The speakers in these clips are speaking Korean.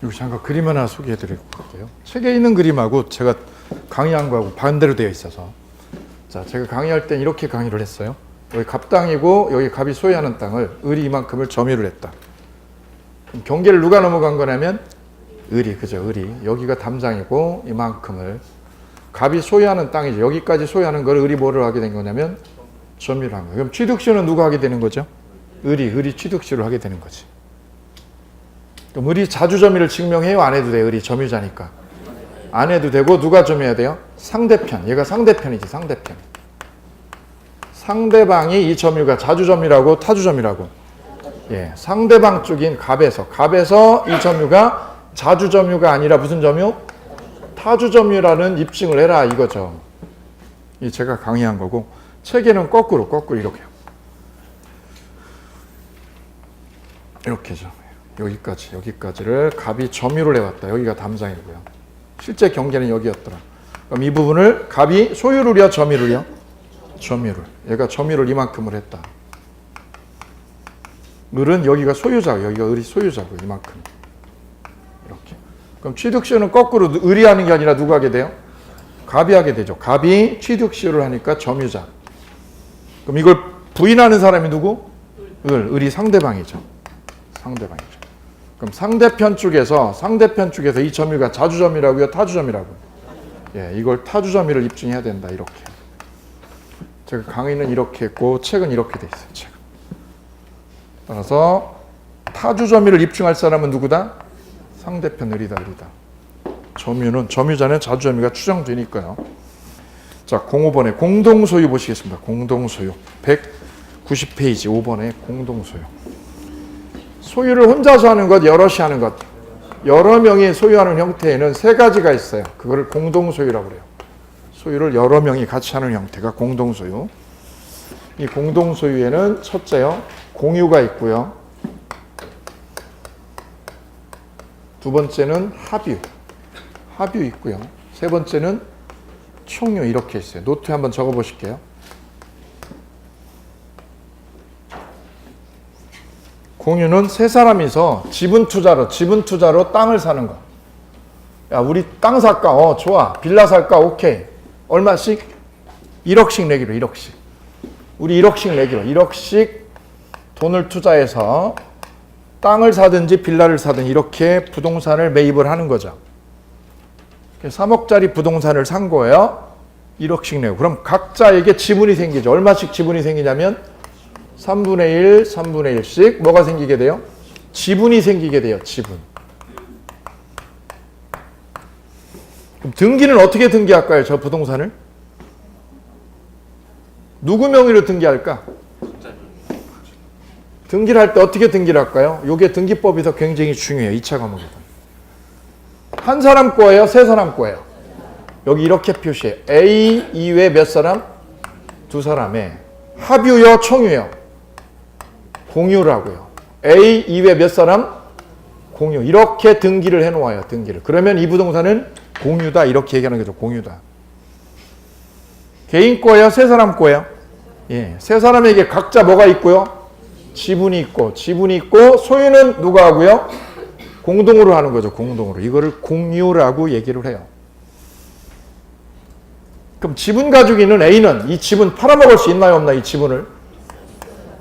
여기 잠깐 그림 하나 소개해 드릴게요. 책에 있는 그림하고 제가 강의한 거하고 반대로 되어 있어서, 자, 제가 강의할 땐 이렇게 강의를 했어요. 여기 갑땅이고 여기 갑이 소유하는 땅을 을이 이만큼을 점유를 했다. 그럼 경계를 누가 넘어간 거냐면 을이, 그죠? 을이. 여기가 담장이고 이만큼을 갑이 소유하는 땅이죠. 여기까지 소유하는 걸 을이 뭐를 하게 된 거냐면 점유를 한 거예요. 그럼 취득시효는 누가 하게 되는 거죠? 을이 취득시효를 하게 되는 거지. 그럼 을이 자주점유를 증명해요? 안 해도 돼요? 을이 점유자니까. 안 해도 되고 누가 점유해야 돼요? 상대편. 얘가 상대편이지, 상대편. 상대방이 이 점유가 자주점유라고 타주점유라고. 예, 상대방 쪽인 갑에서 이 점유가 자주점유가 아니라 무슨 점유? 타주점유라는 입증을 해라 이거죠. 이 제가 강의한 거고, 책에는 거꾸로 이렇게요. 이렇게죠. 여기까지를 갑이 점유를 해왔다. 여기가 담장이고요. 실제 경계는 여기였더라. 그럼 이 부분을 갑이 소유를요, 점유를요? 점유를. 얘가 점유를 이만큼을 했다. 을은 여기가 소유자고, 여기가 을이 소유자고, 이만큼. 이렇게. 그럼 취득시효는 거꾸로 을이 하는 게 아니라 누가 하게 돼요? 갑이 하게 되죠. 갑이 취득시효를 하니까 점유자. 그럼 이걸 부인하는 사람이 누구? 을이 상대방이죠. 상대방이죠. 그럼 상대편 쪽에서 이 점유가 자주점유라고요, 타주점유라고요? 예, 이걸 타주점유를 입증해야 된다. 이렇게. 제가 강의는 이렇게 했고 책은 이렇게 돼 있어요. 책은. 따라서 타주점유를 입증할 사람은 누구다? 상대편 을이다. 점유자는 자주점유가 추정되니까요. 자, 05번에 공동소유 보시겠습니다. 공동소유. 190페이지 5번에 공동소유. 소유를 혼자서 하는 것, 여럿이 하는 것. 여러 명이 소유하는 형태에는 세 가지가 있어요. 그거를 공동소유라고 그래요. 소유를 여러 명이 같이 하는 형태가 공동소유. 이 공동소유에는 첫째요, 공유가 있고요. 두 번째는 합유 있고요. 세 번째는 총유 이렇게 있어요. 노트에 한번 적어 보실게요. 공유는 세 사람이서 지분 투자로 땅을 사는 거. 야, 우리 땅 살까? 좋아. 빌라 살까? 오케이. 얼마씩? 1억씩 내기로, 1억씩. 우리 1억씩 내기로. 1억씩 돈을 투자해서 땅을 사든지 빌라를 사든 이렇게 부동산을 매입을 하는 거죠. 3억짜리 부동산을 산 거예요. 1억씩 내고. 그럼 각자에게 지분이 생기죠. 얼마씩 지분이 생기냐면 3분의 1, 3분의 1씩 뭐가 생기게 돼요? 지분이 생기게 돼요. 지분. 그럼 등기는 어떻게 등기할까요? 저 부동산을? 누구 명의로 등기할까? 등기를 할 때 어떻게 등기를 할까요? 이게 등기법에서 굉장히 중요해요. 2차 과목에서. 한 사람 거예요? 세 사람 거예요? 여기 이렇게 표시해요. A 이외에 몇 사람? 두 사람에 합유요, 총유요? 공유라고요. A 이외에 몇 사람? 공유. 이렇게 등기를 해놓아요. 등기를. 그러면 이 부동산은 공유다. 이렇게 얘기하는 거죠. 공유다. 개인 거예요? 세 사람 거예요? 예, 세 사람에게 각자 뭐가 있고요? 지분이 있고 소유는 누가 하고요? 공동으로 하는 거죠. 공동으로. 이거를 공유라고 얘기를 해요. 그럼 지분 가지고 있는 A는 이 지분 팔아먹을 수 있나요? 없나? 이 지분을?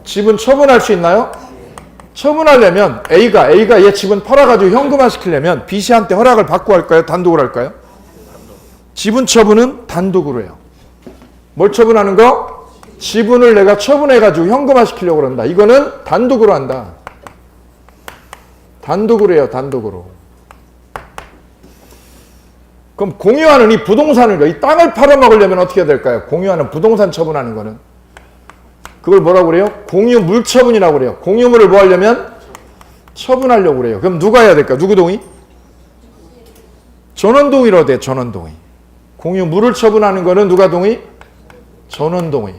지분 처분할 수 있나요? 처분하려면 A가 얘 지분 팔아가지고 현금화 시키려면 B 씨한테 허락을 받고 할까요? 단독으로 할까요? 지분 처분은 단독으로 해요. 뭘 처분하는 거? 지분을 내가 처분해가지고 현금화 시키려고 그런다. 이거는 단독으로 한다. 단독으로 해요. 단독으로. 그럼 공유하는 이 부동산을, 이 땅을 팔아먹으려면 어떻게 해야 될까요? 공유하는 부동산 처분하는 거는. 그걸 뭐라고 그래요? 공유 물처분이라고 그래요. 공유물을 뭐 하려면? 처분하려고 그래요. 그럼 누가 해야 될까? 누구 동의? 전원 동의로 돼. 전원 동의. 공유 물을 처분하는 거는 누가 동의? 전원 동의.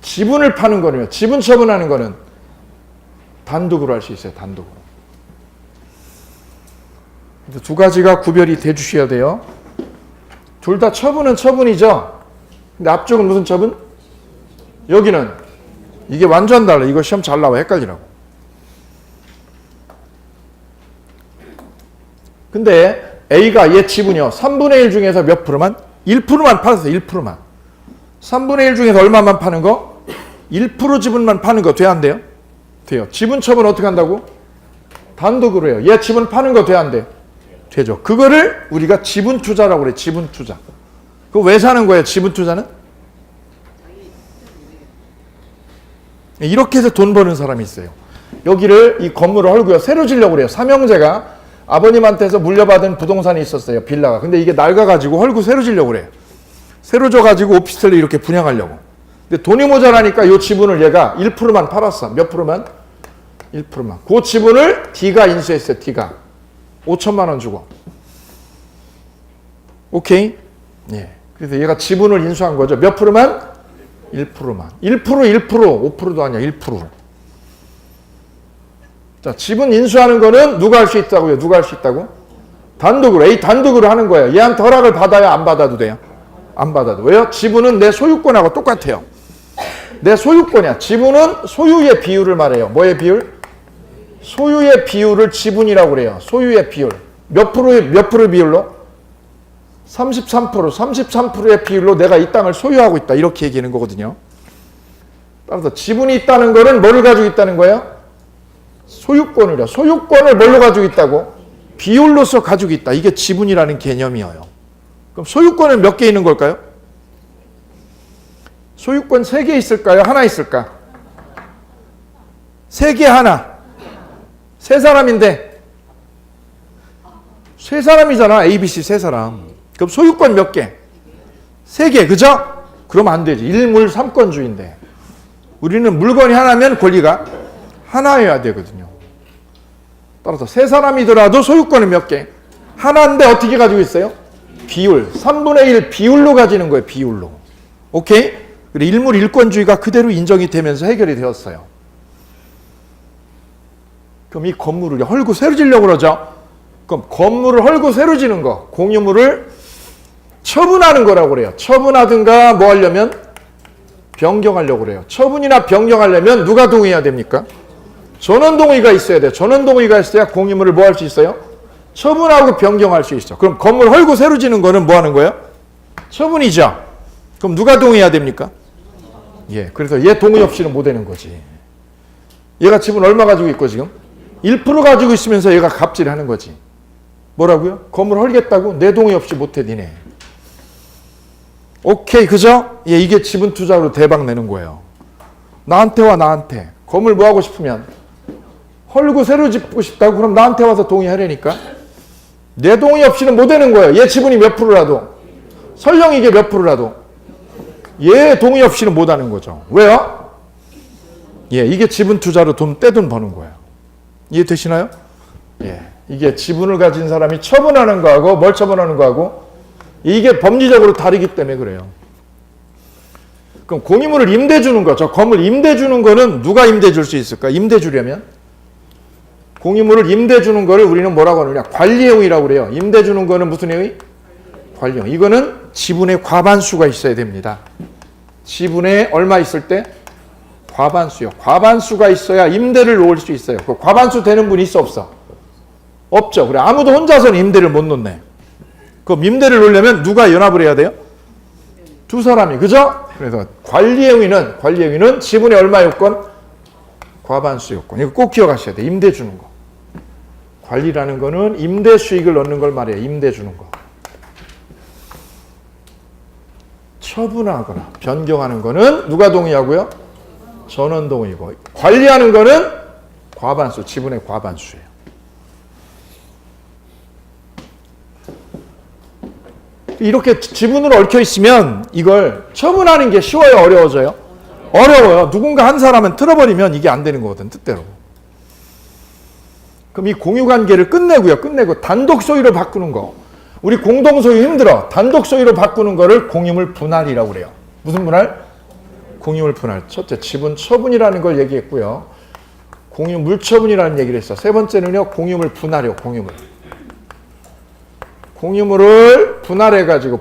지분을 파는 거는요. 지분 처분하는 거는 단독으로 할 수 있어요. 단독으로. 두 가지가 구별이 돼 주셔야 돼요. 둘 다 처분은 처분이죠. 근데 앞쪽은 무슨 처분? 여기는 이게 완전 달라. 이거 시험 잘 나와. 헷갈리라고. 근데 A가 얘 지분이요. 3분의 1 중에서 몇 프로만? 1%만 팔았어요. 1%만. 3분의 1 중에서 얼마만 파는 거? 1% 지분만 파는 거 돼야 안 돼요? 돼요. 지분 처분 어떻게 한다고? 단독으로 해요. 얘 지분 파는 거 돼야 안 돼? 되죠. 그거를 우리가 지분 투자라고 그래. 지분 투자. 그거 왜 사는 거예요? 지분 투자는? 이렇게 해서 돈 버는 사람이 있어요. 여기를 이 건물을 헐고요. 새로 지려고 그래요. 삼형제가 아버님한테서 물려받은 부동산이 있었어요. 빌라가. 근데 이게 낡아가지고 헐고 새로 지려고 그래요. 새로 져가지고 오피스텔을 이렇게 분양하려고. 근데 돈이 모자라니까 이 지분을 얘가 1%만 팔았어. 몇 프로만? 1%만. 그 지분을 D가 인수했어요. D가. 5천만 원 주고. 오케이? 예. 그래서 얘가 지분을 인수한 거죠. 몇 프로만? 1%만. 1%, 5%도 아니야. 1%. 자, 지분 인수하는 거는 누가 할 수 있다고요? 누가 할 수 있다고? 단독으로. A 단독으로 하는 거예요. 얘한테 허락을 받아야 안 받아도 돼요? 안 받아도. 왜요? 지분은 내 소유권하고 똑같아요. 내 소유권이야. 지분은 소유의 비율을 말해요. 뭐의 비율? 소유의 비율을 지분이라고 그래요. 소유의 비율. 몇 프로 비율로? 33%. 33%의 비율로 내가 이 땅을 소유하고 있다. 이렇게 얘기하는 거거든요. 따라서 지분이 있다는 거는 뭐를 가지고 있다는 거예요? 소유권을요. 소유권을 뭘로 가지고 있다고? 비율로서 가지고 있다. 이게 지분이라는 개념이에요. 그럼 소유권은 몇 개 있는 걸까요? 소유권 3개 있을까요? 하나 있을까? 3개 하나. 3사람인데 3사람이잖아. A, B, C 3사람. 그럼 소유권 몇 개? 3개. 그죠? 그러면 안 되지. 일물 3권주의인데 우리는 물건이 하나면 권리가 하나여야 되거든요. 따라서 3사람이더라도 소유권은 몇 개? 하나인데 어떻게 가지고 있어요? 비율. 3분의 1 비율로 가지는 거예요. 비율로. 오케이? 그리고 일물 1권주의가 그대로 인정이 되면서 해결이 되었어요. 그럼 이 건물을 헐고 새로 지려고 그러죠? 그럼 건물을 헐고 새로 지는 거, 공유물을 처분하는 거라고 그래요. 처분하든가 뭐 하려면? 변경하려고 그래요. 처분이나 변경하려면 누가 동의해야 됩니까? 전원동의가 있어야 돼요. 전원동의가 있어야 공유물을 뭐 할 수 있어요? 처분하고 변경할 수 있어. 그럼 건물 헐고 새로 지는 거는 뭐 하는 거예요? 처분이죠. 그럼 누가 동의해야 됩니까? 예. 그래서 얘 동의 없이는 못 되는 거지. 얘가 지분 얼마 가지고 있고 지금? 1% 가지고 있으면서 얘가 갑질하는 거지. 뭐라고요? 건물 헐겠다고? 내 동의 없이 못해 니네. 오케이. 그죠? 예, 이게 지분 투자로 대박 내는 거예요. 나한테 와 나한테. 건물 뭐 하고 싶으면 헐고 새로 짓고 싶다고 그럼 나한테 와서 동의하려니까 내 동의 없이는 못 되는 거예요. 얘 지분이 몇 프로라도 설령 이게 몇 프로라도 얘 동의 없이는 못 하는 거죠. 왜요? 예, 이게 지분 투자로 돈 떼돈 버는 거예요. 이해되시나요? 예, 이게 지분을 가진 사람이 처분하는 거하고 뭘 처분하는 거하고 이게 법리적으로 다르기 때문에 그래요. 그럼 공유물을 임대 주는 거, 저 건물 임대 주는 거는 누가 임대 줄 수 있을까? 임대 주려면 공유물을 임대 주는 거를 우리는 뭐라고 하느냐? 관리행위라고 그래요. 임대 주는 거는 무슨 행위? 관리행위. 이거는 지분의 과반수가 있어야 됩니다. 지분에 얼마 있을 때? 과반수요. 과반수가 있어야 임대를 놓을 수 있어요. 그 과반수 되는 분이 있어 없어? 없죠. 그래 아무도 혼자서는 임대를 못 놓네. 그럼 임대를 놓으려면 누가 연합을 해야 돼요? 두 사람이. 그죠? 그래서 관리행위는 지분의 얼마 요건? 과반수 요건. 이거 꼭 기억하셔야 돼요. 임대 주는 거. 관리라는 거는 임대 수익을 넣는 걸 말해요. 임대 주는 거. 처분하거나 변경하는 거는 누가 동의하고요? 전원 동의고. 관리하는 거는 과반수, 지분의 과반수예요. 이렇게 지분으로 얽혀 있으면 이걸 처분하는 게 쉬워요? 어려워져요? 어려워요. 누군가 한 사람은 틀어버리면 이게 안 되는 거거든, 뜻대로. 그럼 이 공유관계를 끝내고 단독 소유로 바꾸는 거. 우리 공동 소유 힘들어. 단독 소유로 바꾸는 거를 공유물 분할이라고 그래요. 무슨 분할? 공유물 분할. 첫째, 지분 처분이라는 걸 얘기했고요. 공유물 처분이라는 얘기를 했어. 세 번째는요, 공유물 분할이요, 공유물. 공유물을 분할해가지고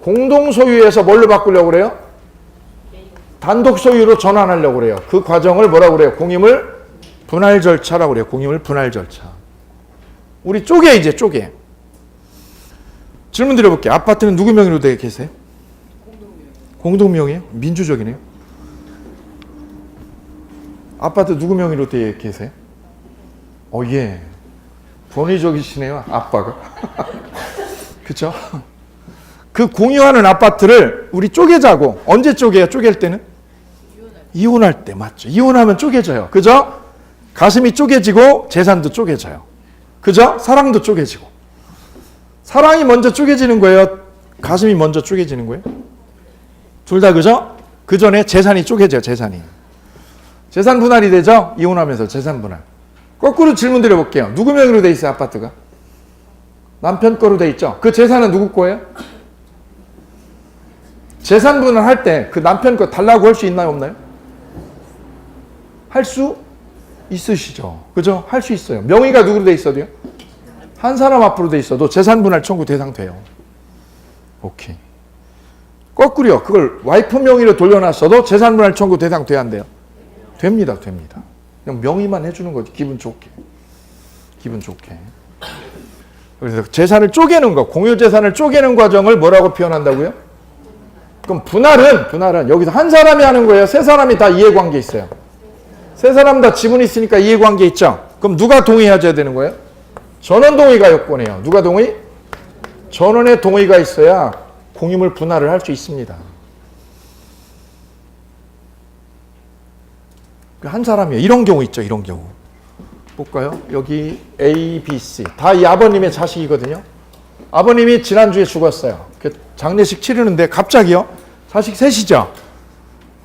공동 소유에서 뭘로 바꾸려고 그래요? 단독 소유로 전환하려고 그래요. 그 과정을 뭐라고 그래요? 공유물 분할 절차라고 그래요. 공유물 분할 절차. 우리 쪼개 이제 쪼개. 질문 드려볼게요. 아파트는 누구 명의로 되어 계세요? 공동명의요? 민주적이네요. 아파트 누구 명의로 되어 계세요? 예. 권위적이시네요, 아빠가. 그쵸? 그 공유하는 아파트를 우리 쪼개자고, 언제 쪼개요? 쪼갤 때는? 이혼할 때, 맞죠? 이혼하면 쪼개져요. 그죠? 가슴이 쪼개지고 재산도 쪼개져요. 그죠? 사랑도 쪼개지고. 사랑이 먼저 쪼개지는 거예요? 가슴이 먼저 쪼개지는 거예요? 둘 다 그죠? 그 전에 재산이 쪼개져요, 재산이. 재산 분할이 되죠? 이혼하면서 재산 분할. 거꾸로 질문 드려볼게요. 누구 명의로 돼 있어요, 아파트가? 남편 거로 돼 있죠? 그 재산은 누구 거예요? 재산 분할할 때 그 남편 거 달라고 할 수 있나요, 없나요? 할 수 있으시죠? 그죠? 할 수 있어요. 명의가 누구로 돼 있어도요? 한 사람 앞으로 돼 있어도 재산 분할 청구 대상 돼요. 오케이. 거꾸로요. 그걸 와이프 명의로 돌려놨어도 재산 분할 청구 대상 돼야 안 돼요? 됩니다. 됩니다. 그냥 명의만 해주는 거지. 기분 좋게. 기분 좋게. 그래서 재산을 쪼개는 거, 공유 재산을 쪼개는 과정을 뭐라고 표현한다고요? 그럼 분할은 여기서 한 사람이 하는 거예요? 세 사람이 다 이해관계 있어요? 세 사람 다 지분이 있으니까 이해관계 있죠? 그럼 누가 동의해줘야 되는 거예요? 전원 동의가 요건이에요. 누가 동의? 전원의 동의가 있어야 공유물 분할을 할 수 있습니다. 한 사람이에요. 이런 경우 있죠. 이런 경우. 볼까요? 여기 A, B, C. 다 이 아버님의 자식이거든요. 아버님이 지난주에 죽었어요. 장례식 치르는데 갑자기요. 자식 셋이죠.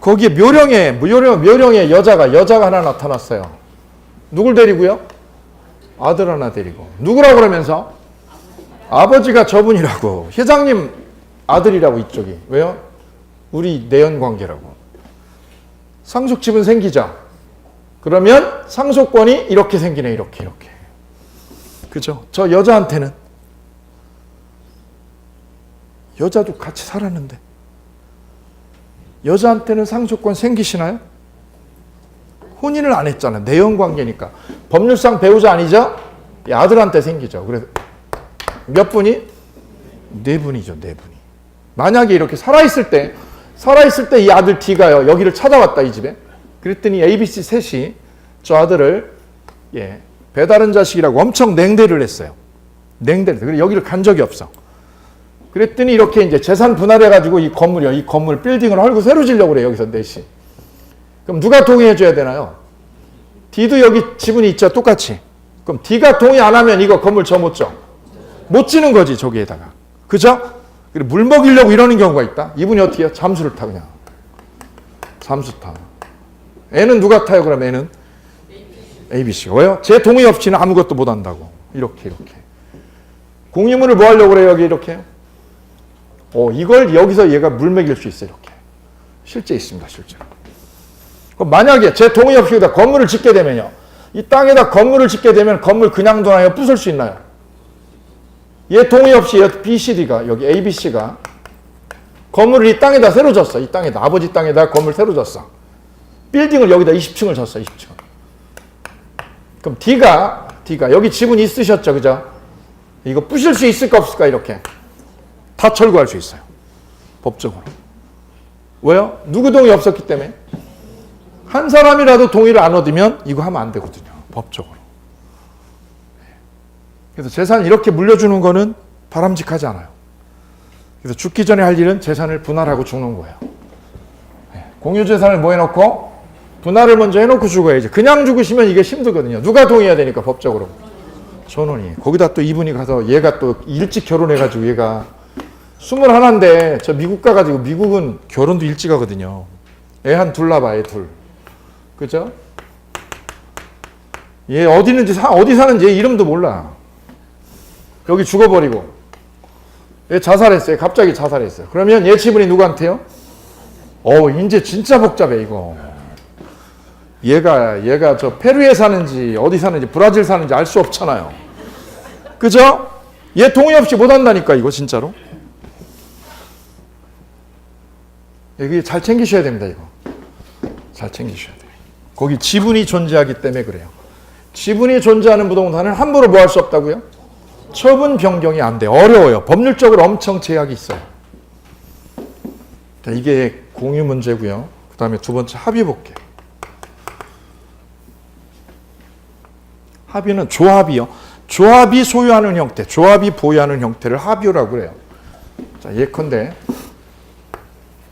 거기에 묘령에 여자가 하나 나타났어요. 누굴 데리고요? 아들 하나 데리고. 누구라고 그러면서? 아버지가 저분이라고. 회장님 아들이라고 이쪽이. 왜요? 우리 내연관계라고. 상속집은 생기죠. 그러면 상속권이 이렇게 생기네. 이렇게. 그죠? 저 여자한테는 여자도 같이 살았는데 여자한테는 상속권 생기시나요? 혼인을 안 했잖아요. 내연관계니까. 법률상 배우자 아니죠? 아들한테 생기죠. 그래서 몇 분이? 네 분이죠. 네 분이. 만약에 이렇게 살아있을 때 이 아들 D가요. 여기를 찾아왔다, 이 집에. 그랬더니 ABC 셋이 저 아들을 배다른 자식이라고 엄청 냉대를 했어요. 그래서 여기를 간 적이 없어. 그랬더니 이렇게 이제 재산 분할해가지고 이 건물 빌딩을 헐고 새로 지려고 그래요. 여기서 넷이. 그럼 누가 동의해줘야 되나요? D도 여기 지분이 있죠. 똑같이. 그럼 D가 동의 안 하면 이거 건물 저 못 져. 못 지는 거지, 저기에다가. 그죠? 그리고 물 먹이려고 이러는 경우가 있다. 이분이 어떻게 해요? 잠수를 타, 그냥. 잠수 타. 애는 누가 타요, 그럼 애는? ABC가. 왜요? 제 동의 없이는 아무것도 못 한다고. 이렇게. 공유물을 뭐 하려고 그래요, 여기 이렇게? 이걸 여기서 얘가 물 먹일 수 있어요, 이렇게. 실제 있습니다, 실제로. 그럼 만약에 제 동의 없이 여기다 건물을 짓게 되면요. 이 땅에다 건물을 짓게 되면 건물 그냥 둬놔요? 부술 수 있나요? 얘 동의 없이 B, C, D가, 여기 A, B, C가 건물을 이 땅에다 새로 졌어. 이 땅에다. 아버지 땅에다 건물 새로 졌어. 빌딩을 여기다 20층을 졌어, 20층. 그럼 D가 여기 지분 있으셨죠, 그죠? 이거 부실 수 있을까 없을까, 이렇게. 다 철거할 수 있어요. 법적으로. 왜요? 누구 동의 없었기 때문에. 한 사람이라도 동의를 안 얻으면 이거 하면 안 되거든요. 법적으로. 그래서 재산 이렇게 물려주는 거는 바람직하지 않아요. 그래서 죽기 전에 할 일은 재산을 분할하고 죽는 거예요. 공유재산을 뭐 해놓고? 분할을 먼저 해놓고 죽어야지. 그냥 죽으시면 이게 힘들거든요. 누가 동의해야 되니까, 법적으로. 전원이. 거기다 또 이분이 가서 얘가 또 일찍 결혼해가지고 얘가 21인데 저 미국 가가지고 미국은 결혼도 일찍 하거든요. 애 한 둘 낳아, 애 둘. 그죠? 얘 어디 사는지 얘 이름도 몰라. 여기 죽어버리고. 얘 자살했어요. 갑자기 자살했어요. 그러면 얘 지분이 누구한테요? 이제 진짜 복잡해, 이거. 얘가 저 페루에 사는지 어디 사는지 브라질 사는지 알 수 없잖아요. 그죠? 얘 동의 없이 못 한다니까, 이거 진짜로. 여기 잘 챙기셔야 됩니다, 이거. 잘 챙기셔야 돼요. 거기 지분이 존재하기 때문에 그래요. 지분이 존재하는 부동산은 함부로 뭐 할 수 없다고요? 처분 변경이 안 돼. 어려워요. 법률적으로 엄청 제약이 있어요. 자, 이게 공유 문제고요. 그 다음에 두 번째 합의 볼게요. 합의는 조합이요. 조합이 소유하는 형태, 조합이 보유하는 형태를 합의라고 그래요. 자, 예컨대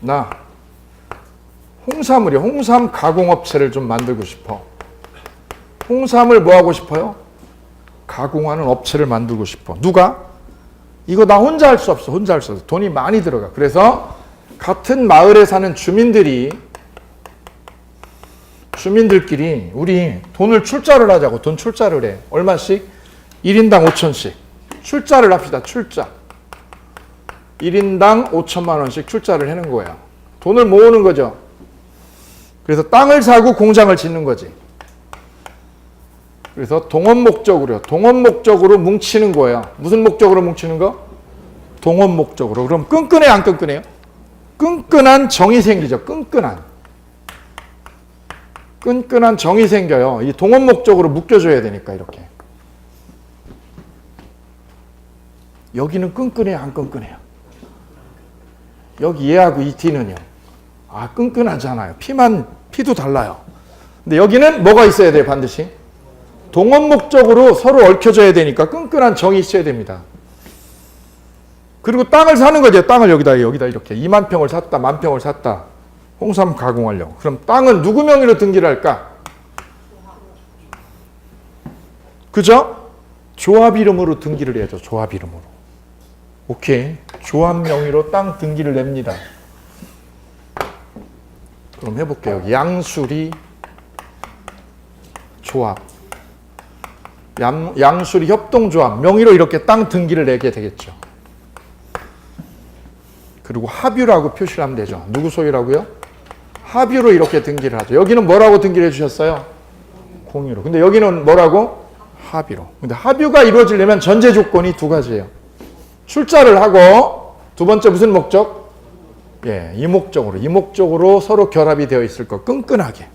나 홍삼을요. 홍삼 가공업체를 좀 만들고 싶어. 홍삼을 뭐 하고 싶어요? 가공하는 업체를 만들고 싶어. 누가? 이거 나 혼자 할 수 없어. 혼자 할 수 없어. 돈이 많이 들어가. 그래서 같은 마을에 사는 주민들끼리 우리 돈을 출자를 하자고. 돈 출자를 해. 얼마씩? 1인당 5천씩. 출자를 합시다. 출자. 1인당 5천만 원씩 출자를 하는 거야. 돈을 모으는 거죠. 그래서 땅을 사고 공장을 짓는 거지. 그래서 동원 목적으로 뭉치는 거예요. 무슨 목적으로 뭉치는 거? 동원 목적으로. 그럼 끈끈해요, 안 끈끈해요? 끈끈한 정이 생기죠. 끈끈한 정이 생겨요. 이 동원 목적으로 묶여줘야 되니까 이렇게. 여기는 끈끈해요, 안 끈끈해요? 여기 얘하고 이 D는요. 아, 끈끈하잖아요. 피도 달라요. 근데 여기는 뭐가 있어야 돼요, 반드시? 동원 목적으로 서로 얽혀져야 되니까 끈끈한 정이 있어야 됩니다. 그리고 땅을 사는 거죠. 땅을 여기다 이렇게 2만 평을 샀다, 1만 평을 샀다. 홍삼 가공하려고. 그럼 땅은 누구 명의로 등기를 할까? 그죠? 조합 이름으로 등기를 해야죠. 조합 이름으로. 오케이. 조합 명의로 땅 등기를 냅니다. 그럼 해볼게요. 양수리 조합. 양수리 협동조합 명의로 이렇게 땅 등기를 내게 되겠죠. 그리고 합유라고 표시를 하면 되죠. 누구 소유라고요? 합유로 이렇게 등기를 하죠. 여기는 뭐라고 등기를 해주셨어요? 공유로. 근데 여기는 뭐라고? 합의로. 근데 합유가 이루어지려면 전제 조건이 두 가지예요. 출자를 하고 두 번째 무슨 목적? 예, 이목적으로 서로 결합이 되어 있을 것. 끈끈하게.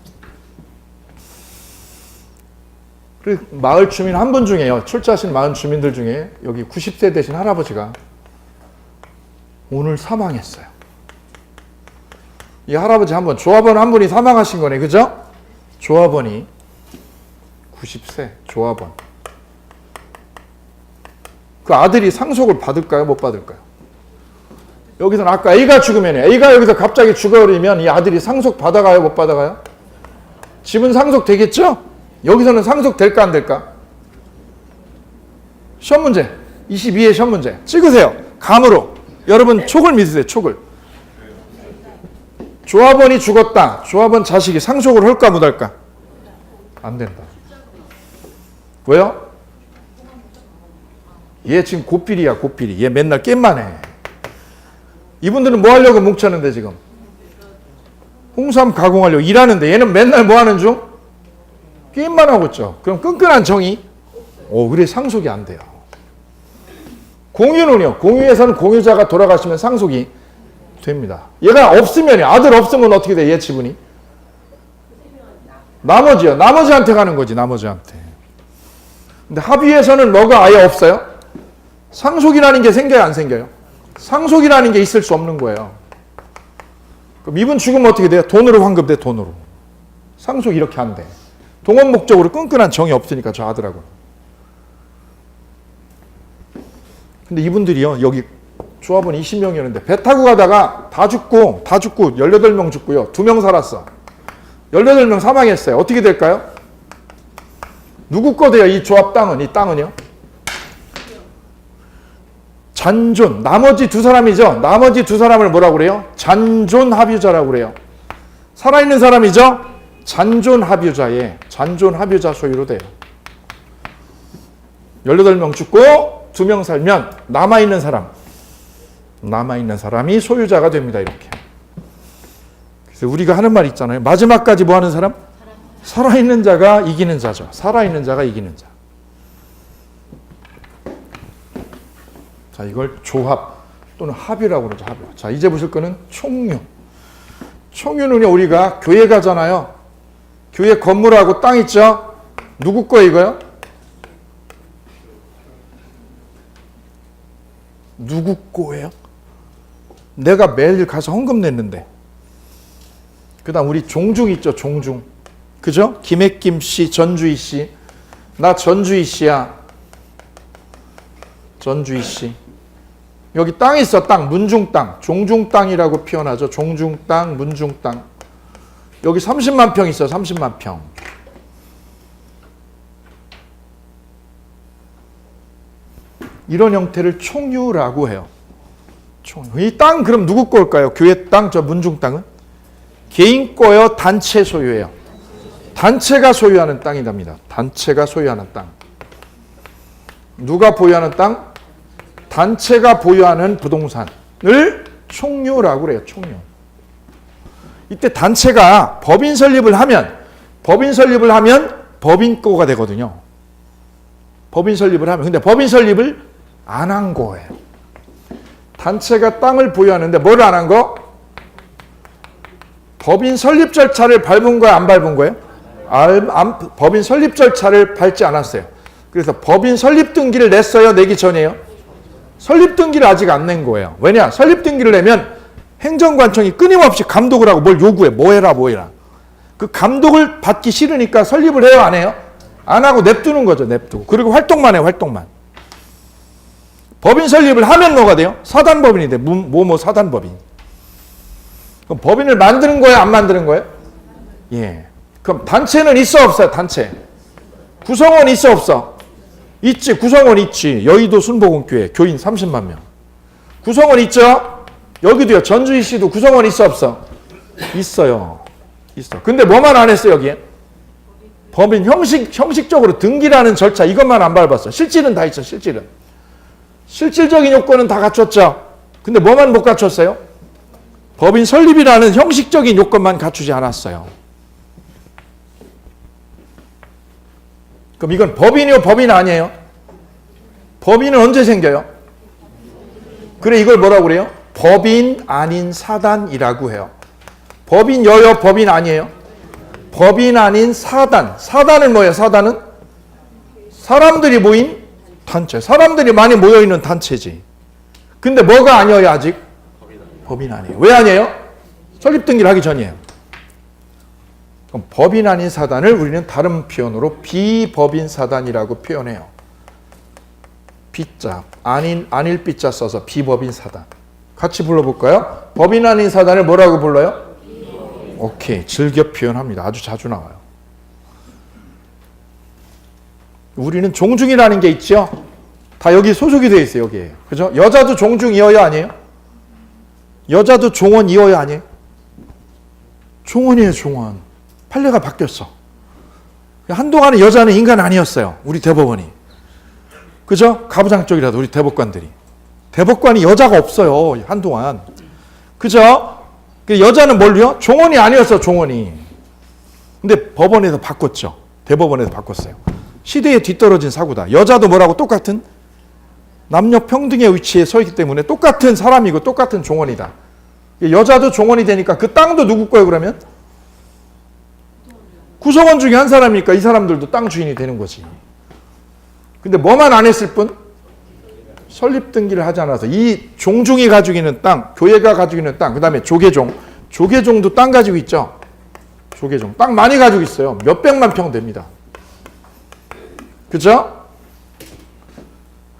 그리고 마을 주민 한 분 중에요. 출자하신 마을 주민들 중에 여기 90세 되신 할아버지가 오늘 사망했어요. 이 할아버지 한 분, 조합원 한 분이 사망하신 거네. 그죠? 조합원이 90세 조합원. 그 아들이 상속을 받을까요? 못 받을까요? 여기서는 아까 A가 죽으면 A가 여기서 갑자기 죽어버리면 이 아들이 상속 받아가요? 못 받아가요? 집은 상속 되겠죠? 여기서는 상속 될까 안 될까? 시험 문제 22의 시험 문제 찍으세요. 감으로 여러분 촉을 믿으세요. 촉을. 조합원이 죽었다. 조합원 자식이 상속을 할까 못 할까? 안 된다. 왜요? 얘 지금 고삐리야. 얘 맨날 게임만 해. 이분들은 뭐 하려고 뭉쳤는데 지금? 홍삼 가공하려고 일하는데 얘는 맨날 뭐 하는 중? 게임만 하고 있죠. 그럼 끈끈한 정이? 그래 상속이 안 돼요. 공유는요. 공유에서는 공유자가 돌아가시면 상속이 됩니다. 얘가 없으면 아들 없으면 어떻게 돼? 얘 지분이? 나머지한테 가는 거지. 나머지한테. 근데 합의에서는 뭐가 아예 없어요? 상속이라는 게 생겨요? 안 생겨요? 상속이라는 게 있을 수 없는 거예요. 그럼 이분 죽으면 어떻게 돼요? 돈으로 환급돼. 돈으로. 상속 이렇게 안 돼. 동원 목적으로 끈끈한 정이 없으니까 저 아들하고. 근데 이분들이요. 여기 조합원 20명이었는데 배 타고 가다가 다 죽고 18명 죽고요. 2명 살았어. 18명 사망했어요. 어떻게 될까요? 누구 거 돼요? 이 조합 땅은? 이 땅은요? 잔존. 나머지 두 사람이죠. 나머지 두 사람을 뭐라고 그래요? 잔존 합유자라고 그래요. 살아있는 사람이죠. 잔존 합유자 소유로 돼요. 18명 죽고 2명 살면 남아있는 사람이 소유자가 됩니다. 이렇게. 그래서 우리가 하는 말 있잖아요. 마지막까지 뭐 하는 사람? 살아있는 자가 이기는 자죠. 살아있는 자가 이기는 자. 자, 이걸 조합 또는 합유라고 그러죠. 합유. 자, 이제 보실 거는 총유. 총유는요, 우리가 교회 가잖아요. 교회 건물하고 땅 있죠? 누구 거 이거요? 누구 거예요? 내가 매일 가서 헌금 냈는데. 그 다음 우리 종중 있죠, 종중. 그죠? 김혜김 씨, 전주희 씨. 나 전주희 씨야. 전주희 씨. 여기 땅이 있어, 땅. 문중 땅. 종중 땅이라고 표현하죠. 종중 땅, 문중 땅. 여기 30만 평 있어, 30만 평. 이런 형태를 총유라고 해요. 총유. 이 땅 그럼 누구 걸까요? 교회 땅, 저 문중 땅은? 개인 거요, 단체 소유예요. 단체가 소유하는 땅이랍니다. 단체가 소유하는 땅. 누가 보유하는 땅? 단체가 보유하는 부동산을 총유라고 그래요. 총유. 이때 단체가 법인 설립을 하면 법인거가 되거든요. 법인 설립을 하면. 근데 법인 설립을 안 한 거예요. 단체가 땅을 보유하는데 뭘 안 한 거? 법인 설립 절차를 밟은 거야, 안 밟은 거예요? 법인 설립 절차를 밟지 않았어요. 그래서 법인 설립 등기를 냈어요, 내기 전이에요? 설립 등기를 아직 안 낸 거예요. 왜냐? 설립 등기를 내면 행정관청이 끊임없이 감독을 하고 뭘 요구해. 뭐 해라. 그 감독을 받기 싫으니까 설립을 해요, 안 해요? 안 하고 냅두는 거죠, 냅두고. 그리고 활동만 해요, 활동만. 법인 설립을 하면 뭐가 돼요? 사단법인이 돼. 뭐뭐 사단법인. 그럼 법인을 만드는 거예요, 안 만드는 거예요? 예. 그럼 단체는 있어, 없어요? 단체. 구성원 있어, 없어? 있지. 구성원 있지. 여의도 순복음교회 교인 30만 명. 구성원 있죠? 여기도요. 전주희 씨도 구성원 있어, 없어? 있어요. 있어. 근데 뭐만 안 했어, 여기에? 법인 형식적으로 등기라는 절차 이것만 안 밟았어. 실질은 다 있어, 실질은. 실질적인 요건은 다 갖췄죠. 근데 뭐만 못 갖췄어요? 법인 설립이라는 형식적인 요건만 갖추지 않았어요. 그럼 이건 법인이요, 법인 아니에요? 법인은 언제 생겨요? 그래, 이걸 뭐라고 그래요? 법인 아닌 사단이라고 해요. 법인여요, 법인 아니에요? 법인 아닌 사단. 사단은 뭐예요, 사단은? 사람들이 모인 단체. 사람들이 많이 모여있는 단체지. 근데 뭐가 아니에요, 아직? 법인 아니에요. 왜 아니에요? 설립 등기를 하기 전이에요. 그럼 법인 아닌 사단을 우리는 다른 표현으로 비법인 사단이라고 표현해요. 비자, 아닐 비자 써서 비법인 사단. 같이 불러볼까요? 법인 아닌 사단을 뭐라고 불러요? 오케이, 즐겨 표현합니다. 아주 자주 나와요. 우리는 종중이라는 게 있죠? 다 여기 소속이 되어 있어요, 여기에. 그죠? 여자도 종중이어야 아니에요? 여자도 종원이어야 아니에요? 종원이에요, 종원. 판례가 바뀌었어. 한동안은 여자는 인간 아니었어요. 우리 대법원이. 그죠? 가부장 쪽이라도 우리 대법관들이. 대법관이 여자가 없어요, 한동안. 그죠? 여자는 뭘요? 종원이 아니었어, 종원이. 근데 법원에서 바꿨죠. 대법원에서 바꿨어요. 시대에 뒤떨어진 사고다. 여자도 뭐라고 똑같은 남녀 평등의 위치에 서 있기 때문에 똑같은 사람이고 똑같은 종원이다. 여자도 종원이 되니까 그 땅도 누구 거예요, 그러면? 구성원 중에 한 사람이니까 이 사람들도 땅 주인이 되는 거지. 근데 뭐만 안 했을 뿐? 설립 등기를 하지 않아서 이 종중이 가지고 있는 땅, 교회가 가지고 있는 땅, 그 다음에 조계종. 조계종도 땅 가지고 있죠? 조계종. 땅 많이 가지고 있어요. 몇백만 평 됩니다. 그죠?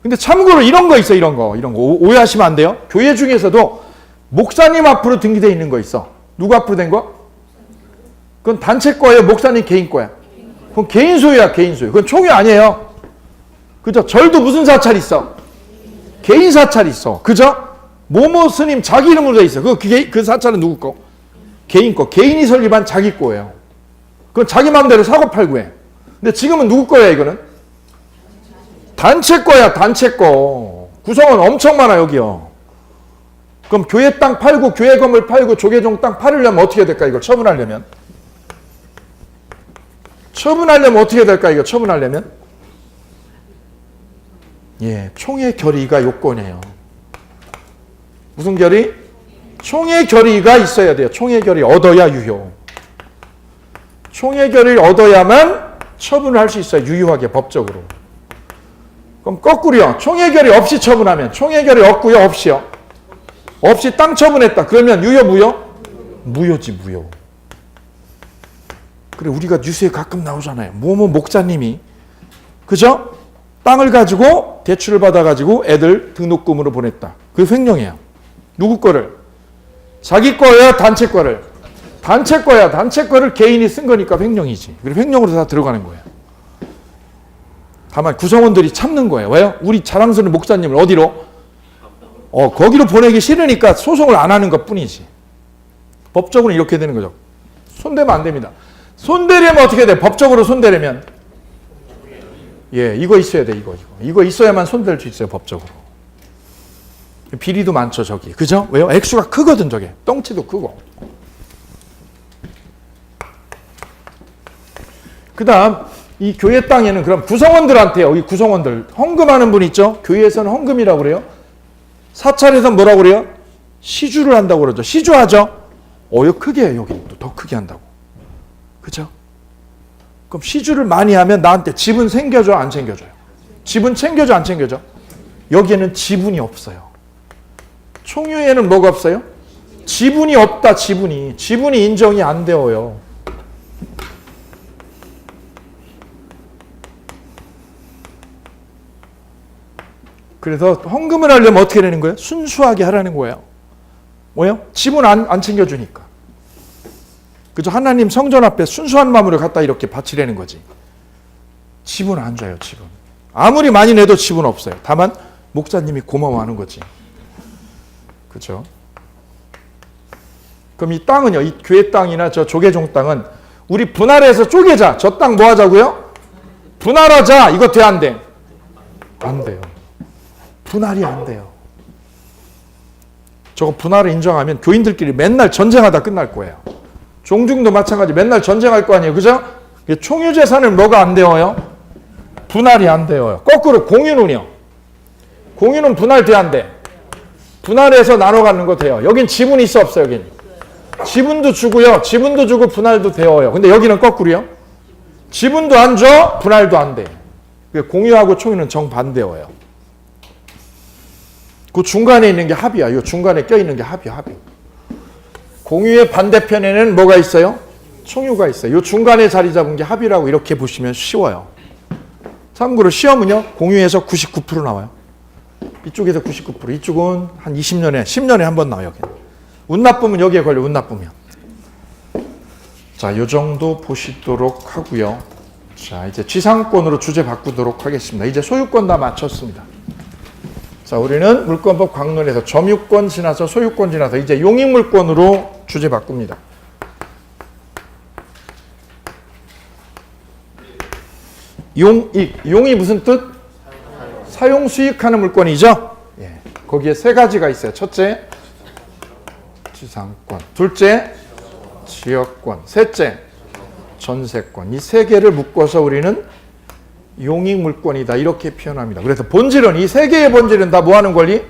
근데 참고로 이런 거 있어, 이런 거. 오해하시면 안 돼요. 교회 중에서도 목사님 앞으로 등기되어 있는 거 있어. 누구 앞으로 된 거? 그건 단체 거예요, 목사님 개인 거야? 그건 개인 소유야, 개인 소유. 그건 총유 아니에요. 그죠? 절도 무슨 사찰 있어? 개인 사찰 있어. 그죠? 모모 스님 자기 이름으로 돼 있어. 그 사찰은 누구 거? 개인 거. 개인이 설립한 자기 거예요. 그건 자기 마음대로 사고 팔고 해. 근데 지금은 누구 거야, 이거는? 단체 거야, 단체 거. 구성원 엄청 많아, 여기요. 그럼 교회 땅 팔고, 교회 건물 팔고, 조계종 땅 팔으려면 어떻게 될까, 이걸 처분하려면? 처분하려면 어떻게 될까, 이거 처분하려면? 예, 총의 결의가 요건이에요. 무슨 결의? 총의 결의가 있어야 돼요. 총의 결의 얻어야 유효. 총의 결의를 얻어야만 처분을 할 수 있어요. 유효하게, 법적으로. 그럼 거꾸로요. 총회결이 없이 처분하면 총회결이 없고요. 없이요. 없이 땅 처분했다. 그러면 유효 무효? 무효지 무효. 그래 우리가 뉴스에 가끔 나오잖아요. 뭐뭐 목사님이 그죠? 땅을 가지고 대출을 받아가지고 애들 등록금으로 보냈다. 그게 횡령이에요. 누구 거를? 자기 거야 단체 거를? 단체 거야. 단체 거를 개인이 쓴 거니까 횡령이지. 그리고 횡령으로 다 들어가는 거예요. 다만 구성원들이 참는 거예요. 왜요? 우리 자랑스러운 목사님을 어디로? 거기로 보내기 싫으니까 소송을 안 하는 것 뿐이지. 법적으로 이렇게 되는 거죠. 손대면 안 됩니다. 손대려면 어떻게 돼? 법적으로 손대려면 예, 이거 있어야 돼. 이거 있어야만 손댈 수 있어요. 법적으로. 비리도 많죠. 저기. 그죠? 왜요? 액수가 크거든. 저게. 덩치도 크고. 그 다음 이 교회 땅에는 그럼 구성원들한테요. 이 구성원들 헌금하는 분 있죠? 교회에서는 헌금이라고 그래요. 사찰에서는 뭐라고 그래요? 시주를 한다고 그러죠. 시주하죠? 이거 크게 해요. 여기 또 더 크게 한다고. 그죠? 그럼 시주를 많이 하면 나한테 지분 생겨줘? 안 챙겨줘요? 지분 챙겨줘? 안 챙겨줘? 여기에는 지분이 없어요. 총유에는 뭐가 없어요? 지분이 없다. 지분이 인정이 안 되어요. 그래서 헌금을 하려면 어떻게 되는 거예요? 순수하게 하라는 거예요. 뭐예요? 지분 안 챙겨주니까. 그죠? 하나님 성전 앞에 순수한 마음으로 갖다 이렇게 바치려는 거지. 지분 안 줘요, 지분. 아무리 많이 내도 지분 없어요. 다만 목사님이 고마워하는 거지. 그죠? 그럼 이 땅은요, 이 교회 땅이나 저 조계종 땅은 우리 분할해서 쪼개자. 저 땅 뭐 하자고요? 분할하자. 이거 돼, 안 돼? 안 돼요. 분할이 안 돼요. 저거 분할을 인정하면 교인들끼리 맨날 전쟁하다 끝날 거예요. 종중도 마찬가지 맨날 전쟁할 거 아니에요. 그죠? 총유재산은 뭐가 안 되어요? 분할이 안 되어요. 거꾸로 공유는요. 공유는 분할 돼, 안 돼? 분할해서 나눠 갖는 거 돼요. 여긴 지분이 있어 없어요? 여긴 지분도 주고요. 지분도 주고 분할도 되어요. 근데 여기는 거꾸로요. 지분도 안 줘, 분할도 안 돼. 공유하고 총유는 정반대어요. 그 중간에 있는 게 합이야. 이 중간에 껴있는 게 합이야, 합이. 공유의 반대편에는 뭐가 있어요? 총유가 있어요. 이 중간에 자리 잡은 게 합이라고 이렇게 보시면 쉬워요. 참고로 시험은요, 공유에서 99% 나와요. 이쪽에서 99%, 이쪽은 한 20년에, 10년에 한 번 나와요. 여기. 운 나쁘면 여기에 걸려, 운 나쁘면. 자, 요 정도 보시도록 하고요. 자, 이제 지상권으로 주제 바꾸도록 하겠습니다. 이제 소유권 다 마쳤습니다. 자, 우리는 물권법 강론에서 점유권 지나서 소유권 지나서 이제 용익물권으로 주제 바꿉니다. 용익. 용이 무슨 뜻? 사용 수익하는 물권이죠. 예. 거기에 세 가지가 있어요. 첫째, 지상권. 둘째, 지역권. 셋째, 전세권. 이 세 개를 묶어서 우리는 용익물권이다 이렇게 표현합니다. 그래서 본질은 이 세 개의 본질은 다 뭐하는 권리?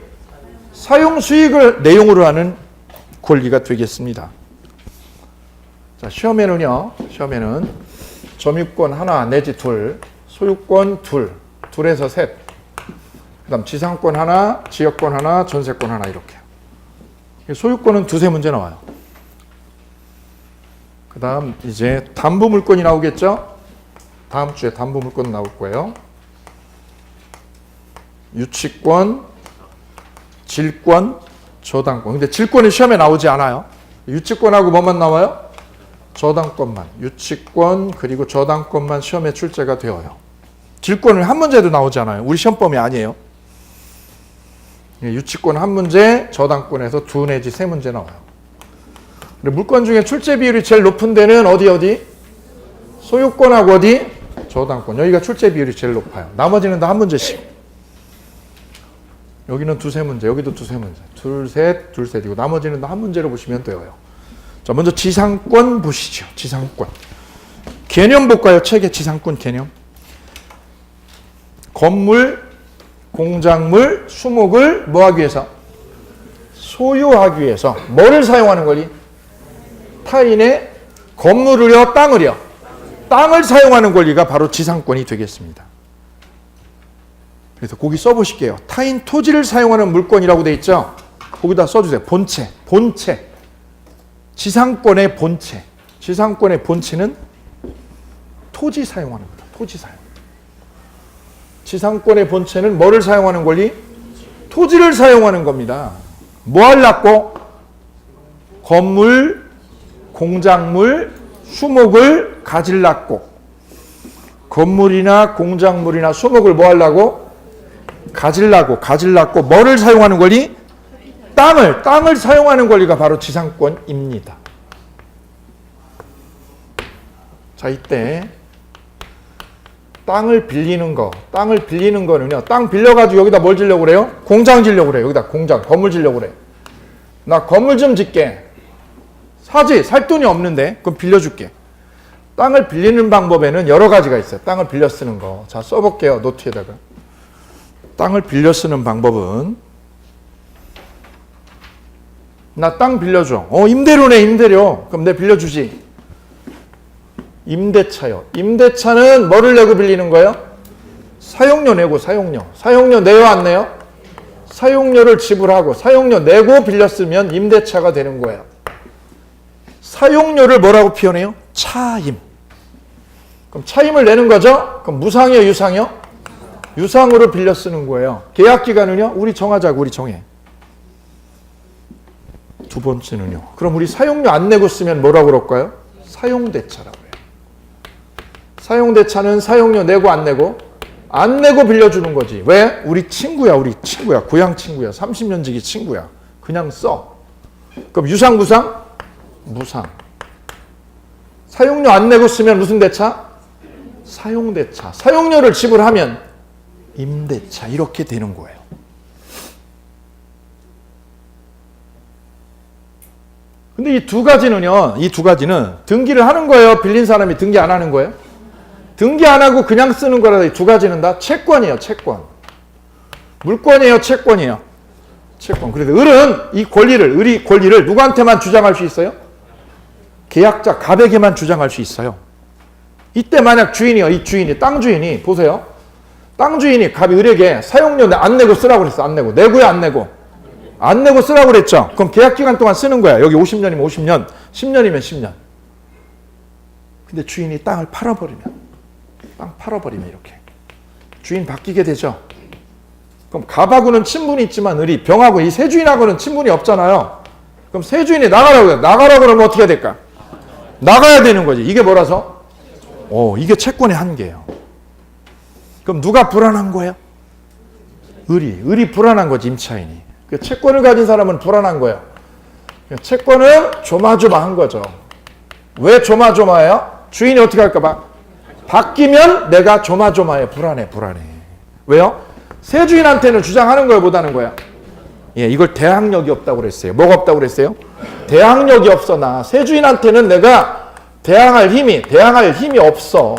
사용 수익을 내용으로 하는 권리가 되겠습니다. 자, 시험에는요. 시험에는 점유권 하나 내지 둘, 소유권 둘, 둘에서 셋. 그다음 지상권 하나, 지역권 하나, 전세권 하나 이렇게. 소유권은 두세 문제 나와요. 그다음 이제 담보물권이 나오겠죠? 다음 주에 담보물권 나올 거예요. 유치권, 질권, 저당권. 근데 질권이 시험에 나오지 않아요. 유치권하고 뭐만 나와요? 저당권만. 유치권 그리고 저당권만 시험에 출제가 되어요. 질권은 한 문제도 나오지 않아요. 우리 시험범위 아니에요. 유치권 한 문제, 저당권에서 두 내지 세 문제 나와요. 근데 물권 중에 출제 비율이 제일 높은 데는 어디? 소유권하고 어디? 저당권. 여기가 출제 비율이 제일 높아요. 나머지는 다 한 문제씩. 여기는 두세 문제, 여기도 두세 문제. 둘, 셋이고 나머지는 다 한 문제로 보시면 돼요. 자, 먼저 지상권 보시죠. 지상권. 개념 볼까요? 책의 지상권 개념. 건물, 공작물, 수목을 뭐 하기 위해서? 소유하기 위해서. 뭐를 사용하는 거니? 타인의 건물을요, 땅을요. 땅을 사용하는 권리가 바로 지상권이 되겠습니다. 그래서 거기 써보실게요. 타인 토지를 사용하는 물건이라고 돼 있죠. 거기다 써주세요. 본체. 지상권의 본체. 지상권의 본체는 토지 사용하는 거다. 토지 사용. 지상권의 본체는 뭐를 사용하는 권리? 토지를 사용하는 겁니다. 뭐 하려고? 건물, 공작물, 수목을 가질라고. 건물이나 공작물이나 수목을 뭐 하려고? 가질라고. 뭐를 사용하는 권리? 땅을 사용하는 권리가 바로 지상권입니다. 자, 이때 땅을 빌리는 거는요. 땅 빌려가지고 여기다 뭘 지려고 그래요? 공장 지려고 그래요. 여기다 공장, 건물 지려고 그래. 나 건물 좀 짓게. 살 돈이 없는데 그럼 빌려줄게. 땅을 빌리는 방법에는 여러 가지가 있어요. 땅을 빌려 쓰는 거. 자, 써볼게요. 노트에다가. 땅을 빌려 쓰는 방법은 나 땅 빌려줘. 임대료네, 임대료. 그럼 내가 빌려주지. 임대차요. 임대차는 뭐를 내고 빌리는 거예요? 사용료 내고, 사용료. 사용료 내요, 안 내요? 사용료를 지불하고 사용료 내고 빌렸으면 임대차가 되는 거예요. 사용료를 뭐라고 표현해요? 차임. 그럼 차임을 내는 거죠? 그럼 무상이요, 유상이요? 유상으로 빌려 쓰는 거예요. 계약 기간은요? 우리 정하자고, 우리 정해. 두 번째는요. 그럼 우리 사용료 안 내고 쓰면 뭐라고 그럴까요? 사용대차라고 해요. 사용대차는 사용료 내고 안 내고? 안 내고 빌려주는 거지. 왜? 우리 친구야. 고향 친구야. 30년 지기 친구야. 그냥 써. 그럼 유상, 무상? 무상. 사용료 안 내고 쓰면 무슨 대차? 사용대차. 사용료를 지불하면 임대차. 이렇게 되는 거예요. 근데 이 두 가지는 등기를 하는 거예요? 빌린 사람이 등기 안 하는 거예요? 등기 안 하고 그냥 쓰는 거라 이 두 가지는 다 채권이에요, 채권. 물권이에요, 채권이에요? 채권. 그래서 을이 권리를 누구한테만 주장할 수 있어요? 계약자, 갑에게만 주장할 수 있어요. 이때 만약 땅 주인이, 보세요. 땅 주인이 갑이 을에게 사용료 안 내고 쓰라고 그랬어, 안 내고. 내고요, 안 내고? 안 내고 쓰라고 그랬죠? 그럼 계약 기간 동안 쓰는 거야. 여기 50년이면 50년, 10년이면 10년. 근데 주인이 땅을 팔아버리면 이렇게 주인 바뀌게 되죠. 그럼 갑하고는 친분이 있지만 을이 병하고 이 세 주인하고는 친분이 없잖아요. 그럼 세 주인이 나가라고 해요. 나가라고 그러면 어떻게 해야 될까? 나가야 되는 거지. 이게 뭐라서? 이게 채권의 한계예요. 그럼 누가 불안한 거예요? 을이 불안한 거지, 임차인이. 그 채권을 가진 사람은 불안한 거예요. 채권은 조마조마한 거죠. 왜 조마조마해요? 주인이 어떻게 할까 봐? 바뀌면 내가 조마조마해. 불안해. 왜요? 새 주인한테는 주장하는 거예요, 못 하는 거야? 예, 이걸 대항력이 없다고 그랬어요. 뭐가 없다고 그랬어요? 대항력이 없어. 나 새 주인한테는 내가 대항할 힘이 없어.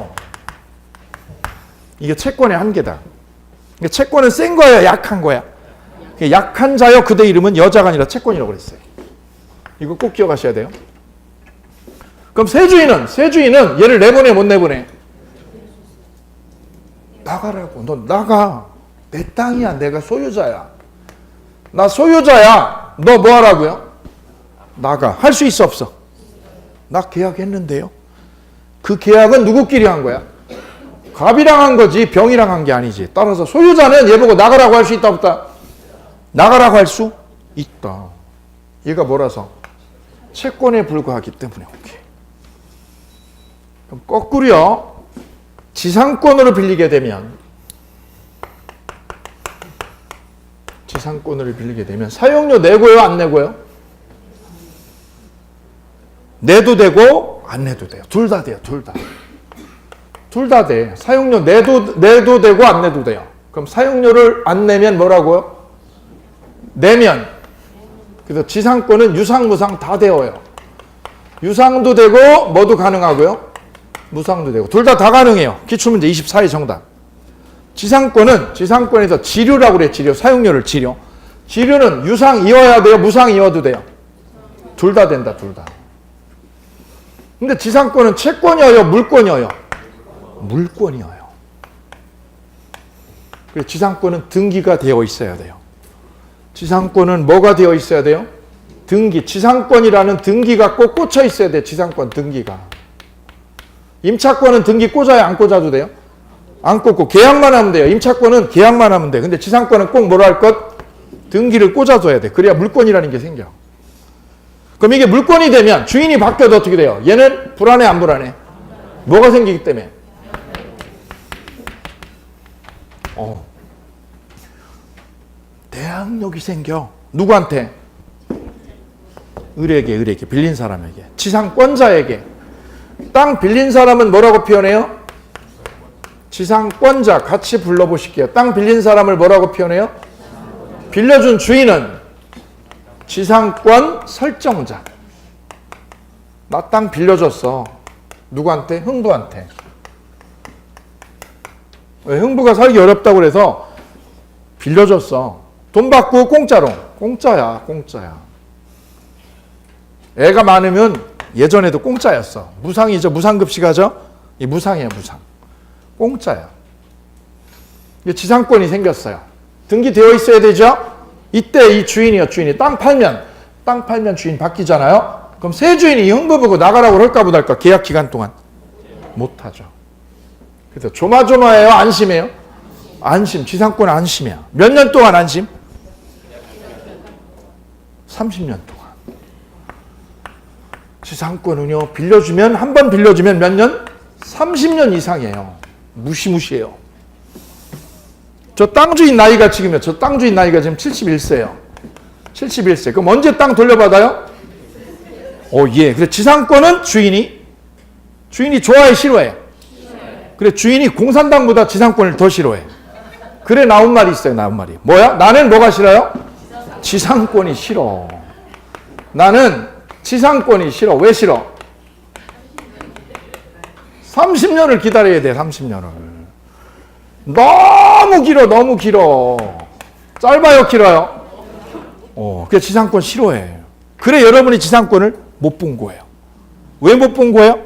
이게 채권의 한계다. 채권은 센 거야, 약한 거야? 약한 자여 그대 이름은 여자가 아니라 채권이라고 그랬어요. 이거 꼭 기억하셔야 돼요. 그럼 새 주인은 얘를 내보내, 못 내보내? 나가라고. 너 나가. 내 땅이야. 내가 소유자야. 나 소유자야. 너 뭐 하라고요? 나가. 할 수 있어, 없어? 나 계약했는데요. 그 계약은 누구끼리 한 거야? 갑이랑 한 거지 병이랑 한 게 아니지. 따라서 소유자는 얘 보고 나가라고 할 수 있다, 없다? 나가라고 할 수 있다. 얘가 뭐라서? 채권에 불과하기 때문에. 오케이. 그럼 거꾸로요. 지상권으로 빌리게 되면 사용료 내고요, 안 내고요? 내도 되고 안 내도 돼요. 둘 다 돼요. 둘 다 돼. 사용료 내도 되고 안 내도 돼요. 그럼 사용료를 안 내면 뭐라고요? 내면. 그래서 지상권은 유상, 무상 다 되어요. 유상도 되고 뭐도 가능하고요. 무상도 되고. 둘 다 가능해요. 기출문제 24의 정답. 지상권에서 지류라고 그래. 사용료를 지류. 지류는 유상 이어야 돼요? 무상 이어도 돼요? 둘 다 된다. 근데 지상권은 채권이어요? 물권이어요? 물권이어요. 그래서 지상권은 등기가 되어 있어야 돼요. 지상권은 뭐가 되어 있어야 돼요? 등기. 지상권이라는 등기가 꼭 꽂혀 있어야 돼요. 지상권 등기가. 임차권은 등기 꽂아야 안 꽂아도 돼요? 안 꽂고 계약만 하면 돼요. 임차권은 계약만 하면 돼. 근데 지상권은 꼭 뭐라 할 것? 등기를 꽂아줘야 돼. 그래야 물권이라는 게 생겨. 그럼 이게 물권이 되면 주인이 바뀌어도 어떻게 돼요? 얘는 불안해 안 불안해? 뭐가 생기기 때문에? 대항력이 생겨. 누구한테? 을에게 빌린 사람에게. 지상권자에게. 땅 빌린 사람은 뭐라고 표현해요? 지상권자. 같이 불러보실게요. 땅 빌린 사람을 뭐라고 표현해요? 빌려준 주인은 지상권 설정자. 나 땅 빌려줬어. 누구한테? 흥부한테. 왜? 흥부가 살기 어렵다고 그래서 빌려줬어. 돈 받고 공짜로. 공짜야. 애가 많으면 예전에도 공짜였어. 무상이죠. 무상급식하죠. 이 무상이에요. 무상. 공짜야. 이게 지상권이 생겼어요. 등기되어 있어야 되죠. 이때 이 주인이 땅 팔면 주인 바뀌잖아요. 그럼 새 주인이 흥부 보고 나가라고 할까 못할까? 계약 기간 동안 못하죠. 그래서 조마조마해요. 안심해요. 안심. 지상권 안심이야. 몇 년 동안 안심? 30년 동안. 지상권은요, 빌려주면, 한 번 빌려주면 몇 년? 30년 이상이에요. 무시무시해요. 저 땅 주인 나이가 지금 71세예요. 71세. 그럼 언제 땅 돌려받아요? 예. 그래, 지상권은 주인이 좋아해, 싫어해? 그래, 주인이 공산당보다 지상권을 더 싫어해. 그래, 나온 말이 있어요, 나온 말이. 뭐야? 나는 뭐가 싫어요? 지상권이 싫어. 나는 지상권이 싫어. 왜 싫어? 30년을 기다려야 돼, 30년을. 너무 길어. 짧아요, 길어요? 그래, 지상권 싫어해. 그래, 여러분이 지상권을 못 본 거예요. 왜 못 본 거예요?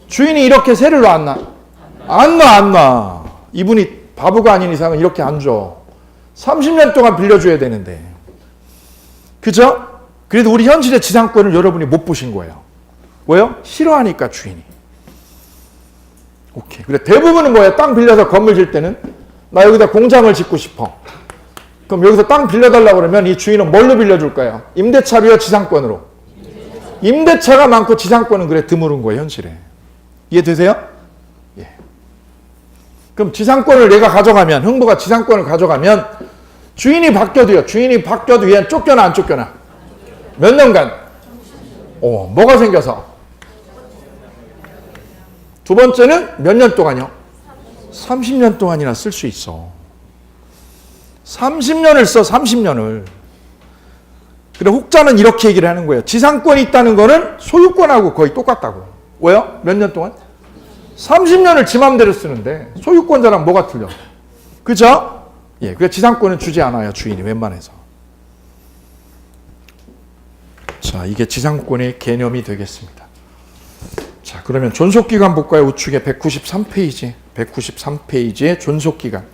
주인이 이렇게 세를 놔, 안 놔? 안 놔. 이분이 바보가 아닌 이상은 이렇게 안 줘. 30년 동안 빌려줘야 되는데. 그죠? 그래도 우리 현실의 지상권을 여러분이 못 보신 거예요. 왜요? 싫어하니까 주인이. 오케이. 그래, 대부분은 뭐예요? 땅 빌려서 건물 질 때는 나 여기다 공장을 짓고 싶어. 그럼 여기서 땅 빌려달라고 그러면 이 주인은 뭘로 빌려줄까요? 임대차비와 지상권으로. 임대차가 많고 지상권은 그래 드물은 거예요, 현실에. 이해되세요? 예. 그럼 지상권을 내가 가져가면, 흥부가 지상권을 가져가면 주인이 바뀌어도요. 주인이 바뀌어도 얘는 쫓겨나 안 쫓겨나? 몇 년간? 뭐가 생겨서? 두 번째는 몇 년 동안요? 30년 동안이나 쓸 수 있어. 30년을 써, 30년을. 그래, 혹자는 이렇게 얘기를 하는 거예요. 지상권이 있다는 거는 소유권하고 거의 똑같다고. 왜요? 몇 년 동안? 30년을 지 맘대로 쓰는데 소유권자랑 뭐가 틀려? 그죠? 예, 그래 지상권은 주지 않아요, 주인이 웬만해서. 자, 이게 지상권의 개념이 되겠습니다. 자, 그러면 존속기간 볼까요? 우측에 193페이지. 193페이지의 존속기간.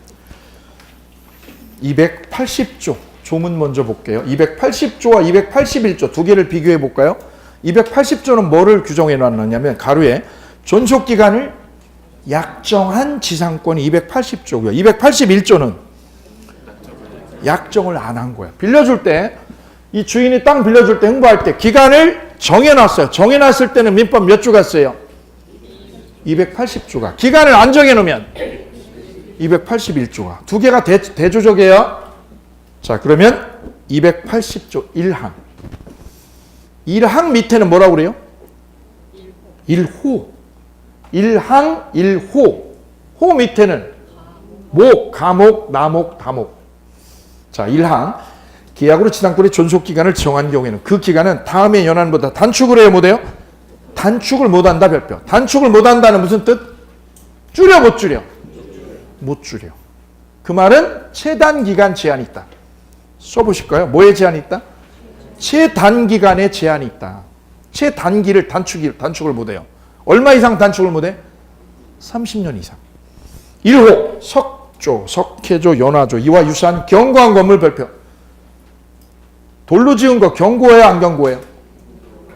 280조. 조문 먼저 볼게요. 280조와 281조 두 개를 비교해 볼까요? 280조는 뭐를 규정해 놨느냐면 가로에 존속기간을 약정한 지상권이 280조고요. 281조는 약정을 안 한 거예요. 빌려줄 때, 이 주인이 땅 빌려줄 때, 흥부할 때 기간을 정해놨어요. 정해놨을 때는 민법 몇 조가 써요? 280조가. 기간을 안 정해놓으면 281조가. 두 개가 대조적이에요. 자, 그러면 280조 1항. 1항 밑에는 뭐라고 그래요? 1호. 1항 1호. 호 밑에는 목, 가목, 나목, 다목. 자, 1항. 계약으로 지상권의 존속기간을 정한 경우에는 그 기간은 다음의 연한보다 단축을 해요, 못해요? 단축을 못한다, 별표. 단축을 못한다는 무슨 뜻? 줄여, 못 줄여? 못 줄여. 그 말은 최단기간 제한이 있다. 써보실까요? 뭐에 제한이 있다? 최단기간에 제한이 있다. 최단기를 단축을 못해요. 얼마 이상 단축을 못해? 30년 이상. 1호, 석조, 석회조, 연화조 이와 유사한 견고한 건물 별표. 돌로 지은 거 견고해요, 안 견고해요?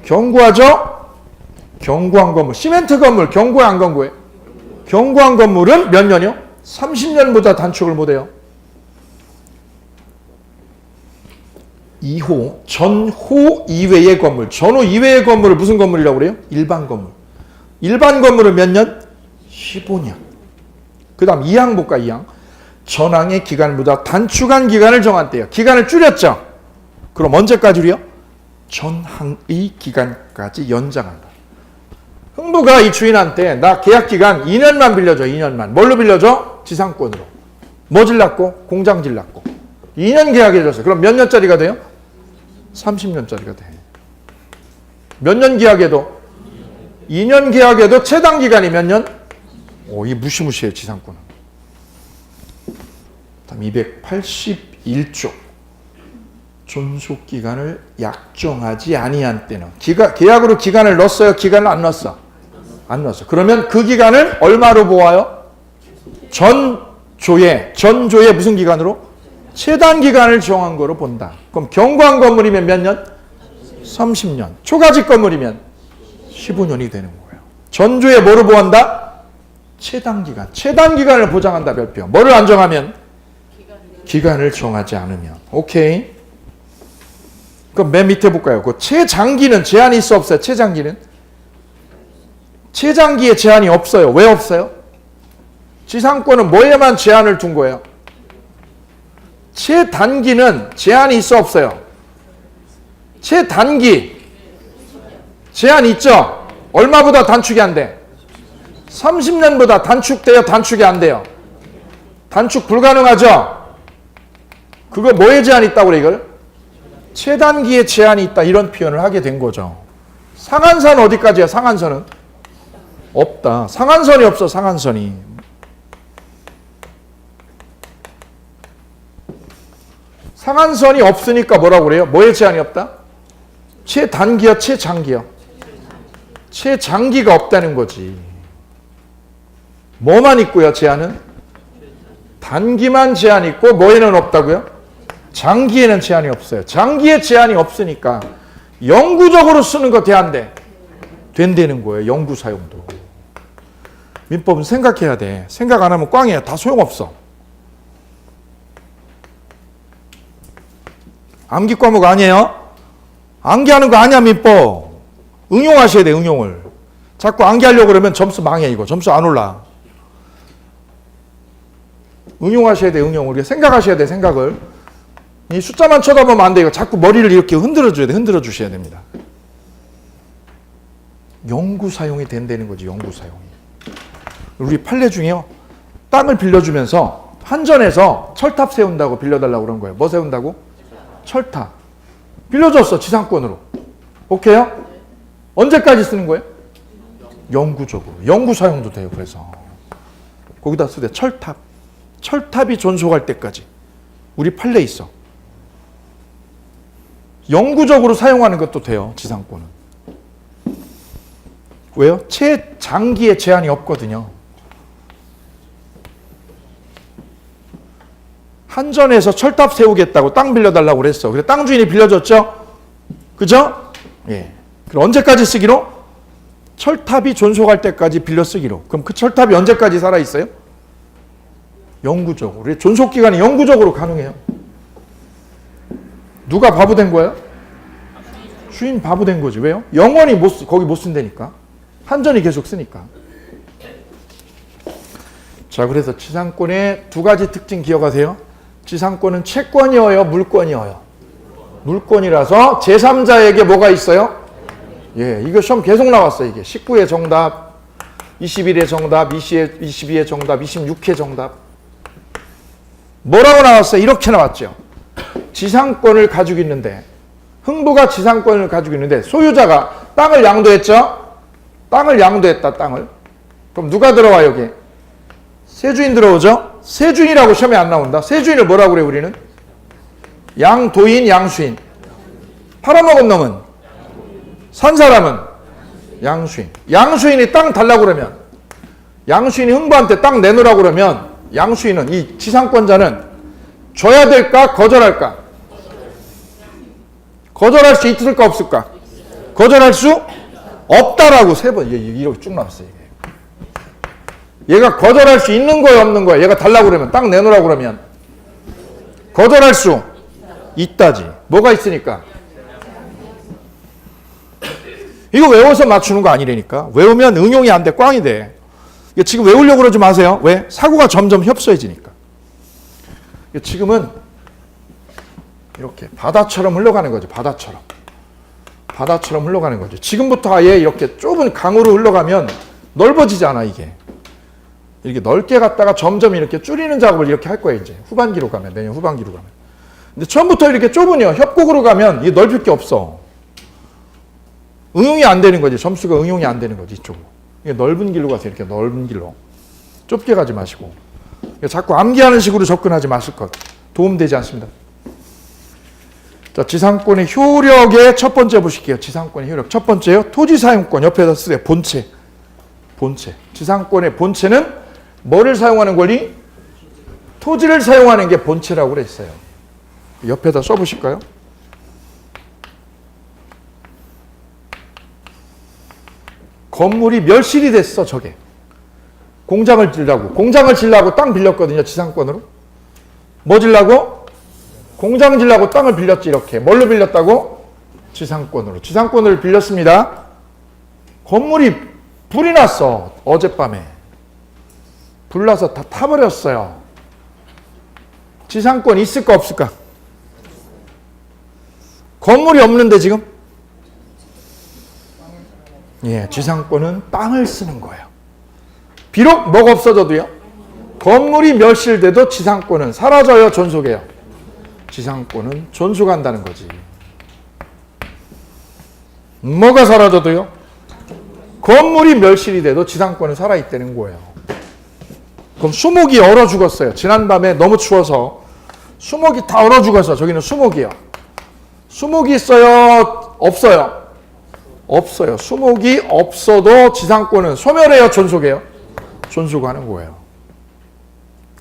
견고하죠? 견고한 건물. 시멘트 건물 견고해, 안 견고해? 견고한 건물은 몇 년이요? 30년보다 단축을 못해요. 2호, 전호 이외의 건물. 전호 이외의 건물을 무슨 건물이라고 그래요? 일반 건물. 일반 건물은 몇 년? 15년. 그 다음 2항 볼까, 2항. 전항의 기간보다 단축한 기간을 정한대요. 기간을 줄였죠? 그럼 언제까지로요? 전항의 기간까지 연장한다. 흥부가 이 주인한테 나 계약 기간 2년만 빌려줘, 2년만. 뭘로 빌려줘? 지상권으로. 뭐 질랐고? 공장 질랐고. 2년 계약해줬어요. 그럼 몇 년짜리가 돼요? 30년짜리가 돼. 몇 년 계약해도? 2년 계약해도 최단 기간이 몇 년? 오, 이 무시무시해요, 지상권은. 다음 281조. 존속기간을 약정하지 아니한 때는. 계약으로 기간을 넣었어요? 기간을 안 넣었어? 안 넣었어. 그러면 그 기간을 얼마로 보아요? 전조의 무슨 기간으로? 최단 기간을 정한 거로 본다. 그럼 견고한 건물이면 몇 년? 30년. 초가집 건물이면 15년이 되는 거예요. 전조에 뭐를 보한다? 최단 기간. 최단 기간을 보장한다, 별표. 뭐를 안 정하면? 기간을 정하지 않으면. 오케이. 그럼 맨 밑에 볼까요? 그 최장기는 제한이 있어, 없어요? 최장기는? 최장기에 제한이 없어요. 왜 없어요? 지상권은 뭐에만 제한을 둔 거예요? 최단기는 제한이 있어, 없어요? 최단기 제한 있죠? 얼마보다 단축이 안 돼? 30년보다 단축돼요, 단축이 안 돼요? 단축 불가능하죠? 그거 뭐에 제한이 있다고 그래, 이걸? 최단기에 제한이 있다, 이런 표현을 하게 된 거죠. 상한선은 어디까지야? 상한선은? 없다. 상한선이 없어, 상한선이. 상한선이 없으니까 뭐라고 그래요? 뭐에 제한이 없다? 최단기요, 최장기요? 최장기가 없다는 거지. 뭐만 있고요, 제한은? 단기만 제한이 있고 뭐에는 없다고요? 장기에는 제한이 없어요. 장기에 제한이 없으니까 영구적으로 쓰는 거 돼, 안 돼? 된다는 거예요, 영구 사용도. 민법은 생각해야 돼. 생각 안 하면 꽝이야. 다 소용없어. 암기 과목 아니에요? 암기하는 거 아니야, 민법. 응용하셔야 돼, 응용을. 자꾸 암기하려고 그러면 점수 망해, 이거. 점수 안 올라. 응용하셔야 돼, 응용을. 생각하셔야 돼, 생각을. 이 숫자만 쳐다보면 안 돼. 이거 자꾸 머리를 이렇게 흔들어줘야 돼, 흔들어 주셔야 됩니다. 영구 사용이 된다는 거지, 영구 사용이. 우리 판례 중에요, 땅을 빌려주면서 한전에서 철탑 세운다고 빌려달라고 그런 거예요. 뭐 세운다고? 철탑. 빌려줬어, 지상권으로. 오케이요? 언제까지 쓰는 거예요? 영구적으로. 영구 사용도 돼요, 그래서. 거기다 쓰되 철탑. 철탑이 존속할 때까지. 우리 판례 있어. 영구적으로 사용하는 것도 돼요, 지상권은. 왜요? 최장기에 제한이 없거든요. 한전에서 철탑 세우겠다고 땅 빌려달라고 그랬어. 그래, 땅 주인이 빌려줬죠? 그죠? 예. 그럼 언제까지 쓰기로? 철탑이 존속할 때까지 빌려 쓰기로. 그럼 그 철탑이 언제까지 살아있어요? 영구적으로. 존속기간이 영구적으로 가능해요. 누가 바보 된 거예요? 주인 바보 된 거지. 왜요? 영원히 거기 못 쓴다니까. 한전이 계속 쓰니까. 자, 그래서 지상권의 두 가지 특징 기억하세요. 지상권은 채권이어요, 물권이어요? 물권이라서 제3자에게 뭐가 있어요? 예, 이거 시험 계속 나왔어요, 이게. 19회 정답, 21회 정답, 22회 정답, 26회 정답. 뭐라고 나왔어요? 이렇게 나왔죠. 지상권을 가지고 있는데, 흥부가 지상권을 가지고 있는데, 소유자가 땅을 양도했죠? 땅을 양도했다, 땅을. 그럼 누가 들어와, 여기? 세주인 들어오죠? 세주인이라고 시험에 안 나온다. 세주인을 뭐라고 그래, 우리는? 양도인, 양수인. 팔아먹은 놈은? 산 사람은? 양수인. 양수인이 땅 달라고 그러면, 양수인이 흥부한테 땅 내놓으라고 그러면 양수인은 이 지상권자는 줘야 될까 거절할까? 거절할 수 있을까 없을까? 거절할 수 없다라고 3번 이렇게 쭉 나왔어요. 얘가 거절할 수 있는 거야 없는 거야? 얘가 달라고 그러면 딱 내놓으라고 그러면 거절할 수 있다지. 뭐가 있으니까? 이거 외워서 맞추는 거 아니라니까. 외우면 응용이 안 돼. 꽝이 돼. 지금 외우려고 그러지 마세요. 왜? 사고가 점점 협소해지니까. 지금은 이렇게 바다처럼 흘러가는 거죠. 바다처럼 흘러가는 거죠. 지금부터 아예 이렇게 좁은 강으로 흘러가면 넓어지잖아. 이게 이렇게 넓게 갔다가 점점 이렇게 줄이는 작업을 이렇게 할 거예요. 이제 후반기로 가면, 내년 후반기로 가면. 근데 처음부터 이렇게 좁으냐 협곡으로 가면 이 넓힐 게 없어. 응용이 안 되는 거지. 점수가 응용이 안 되는 거지. 이쪽으로. 이게 넓은 길로 가서 이렇게 넓은 길로. 좁게 가지 마시고. 자꾸 암기하는 식으로 접근하지 마실 것. 도움되지 않습니다. 자, 지상권의 효력의 첫 번째 보실게요. 지상권의 효력. 첫 번째요. 토지 사용권. 옆에다 쓰세요. 본체. 지상권의 본체는 뭐를 사용하는 권리? 토지를 사용하는 게 본체라고 그랬어요. 옆에다 써보실까요? 건물이 멸실이 됐어, 저게. 공장을 지려고 땅 빌렸거든요, 지상권으로. 뭐 지려고? 공장 지려고 땅을 빌렸지, 이렇게. 뭘로 빌렸다고? 지상권으로. 지상권을 빌렸습니다. 건물이 불이 났어, 어젯밤에. 불나서 다 타버렸어요. 지상권 있을까, 없을까? 건물이 없는데 지금? 예, 지상권은 땅을 쓰는 거예요. 비록 뭐가 없어져도요. 건물이 멸실돼도 지상권은 사라져요, 존속해요? 지상권은 존속한다는 거지. 뭐가 사라져도요? 건물이 멸실이 돼도 지상권은 살아있다는 거예요. 그럼 수목이 얼어 죽었어요. 지난밤에 너무 추워서 수목이 다 얼어 죽어서 저기는 수목이요. 수목이 있어요? 없어요? 없어요. 수목이 없어도 지상권은 소멸해요? 존속해요? 존속하는 거예요.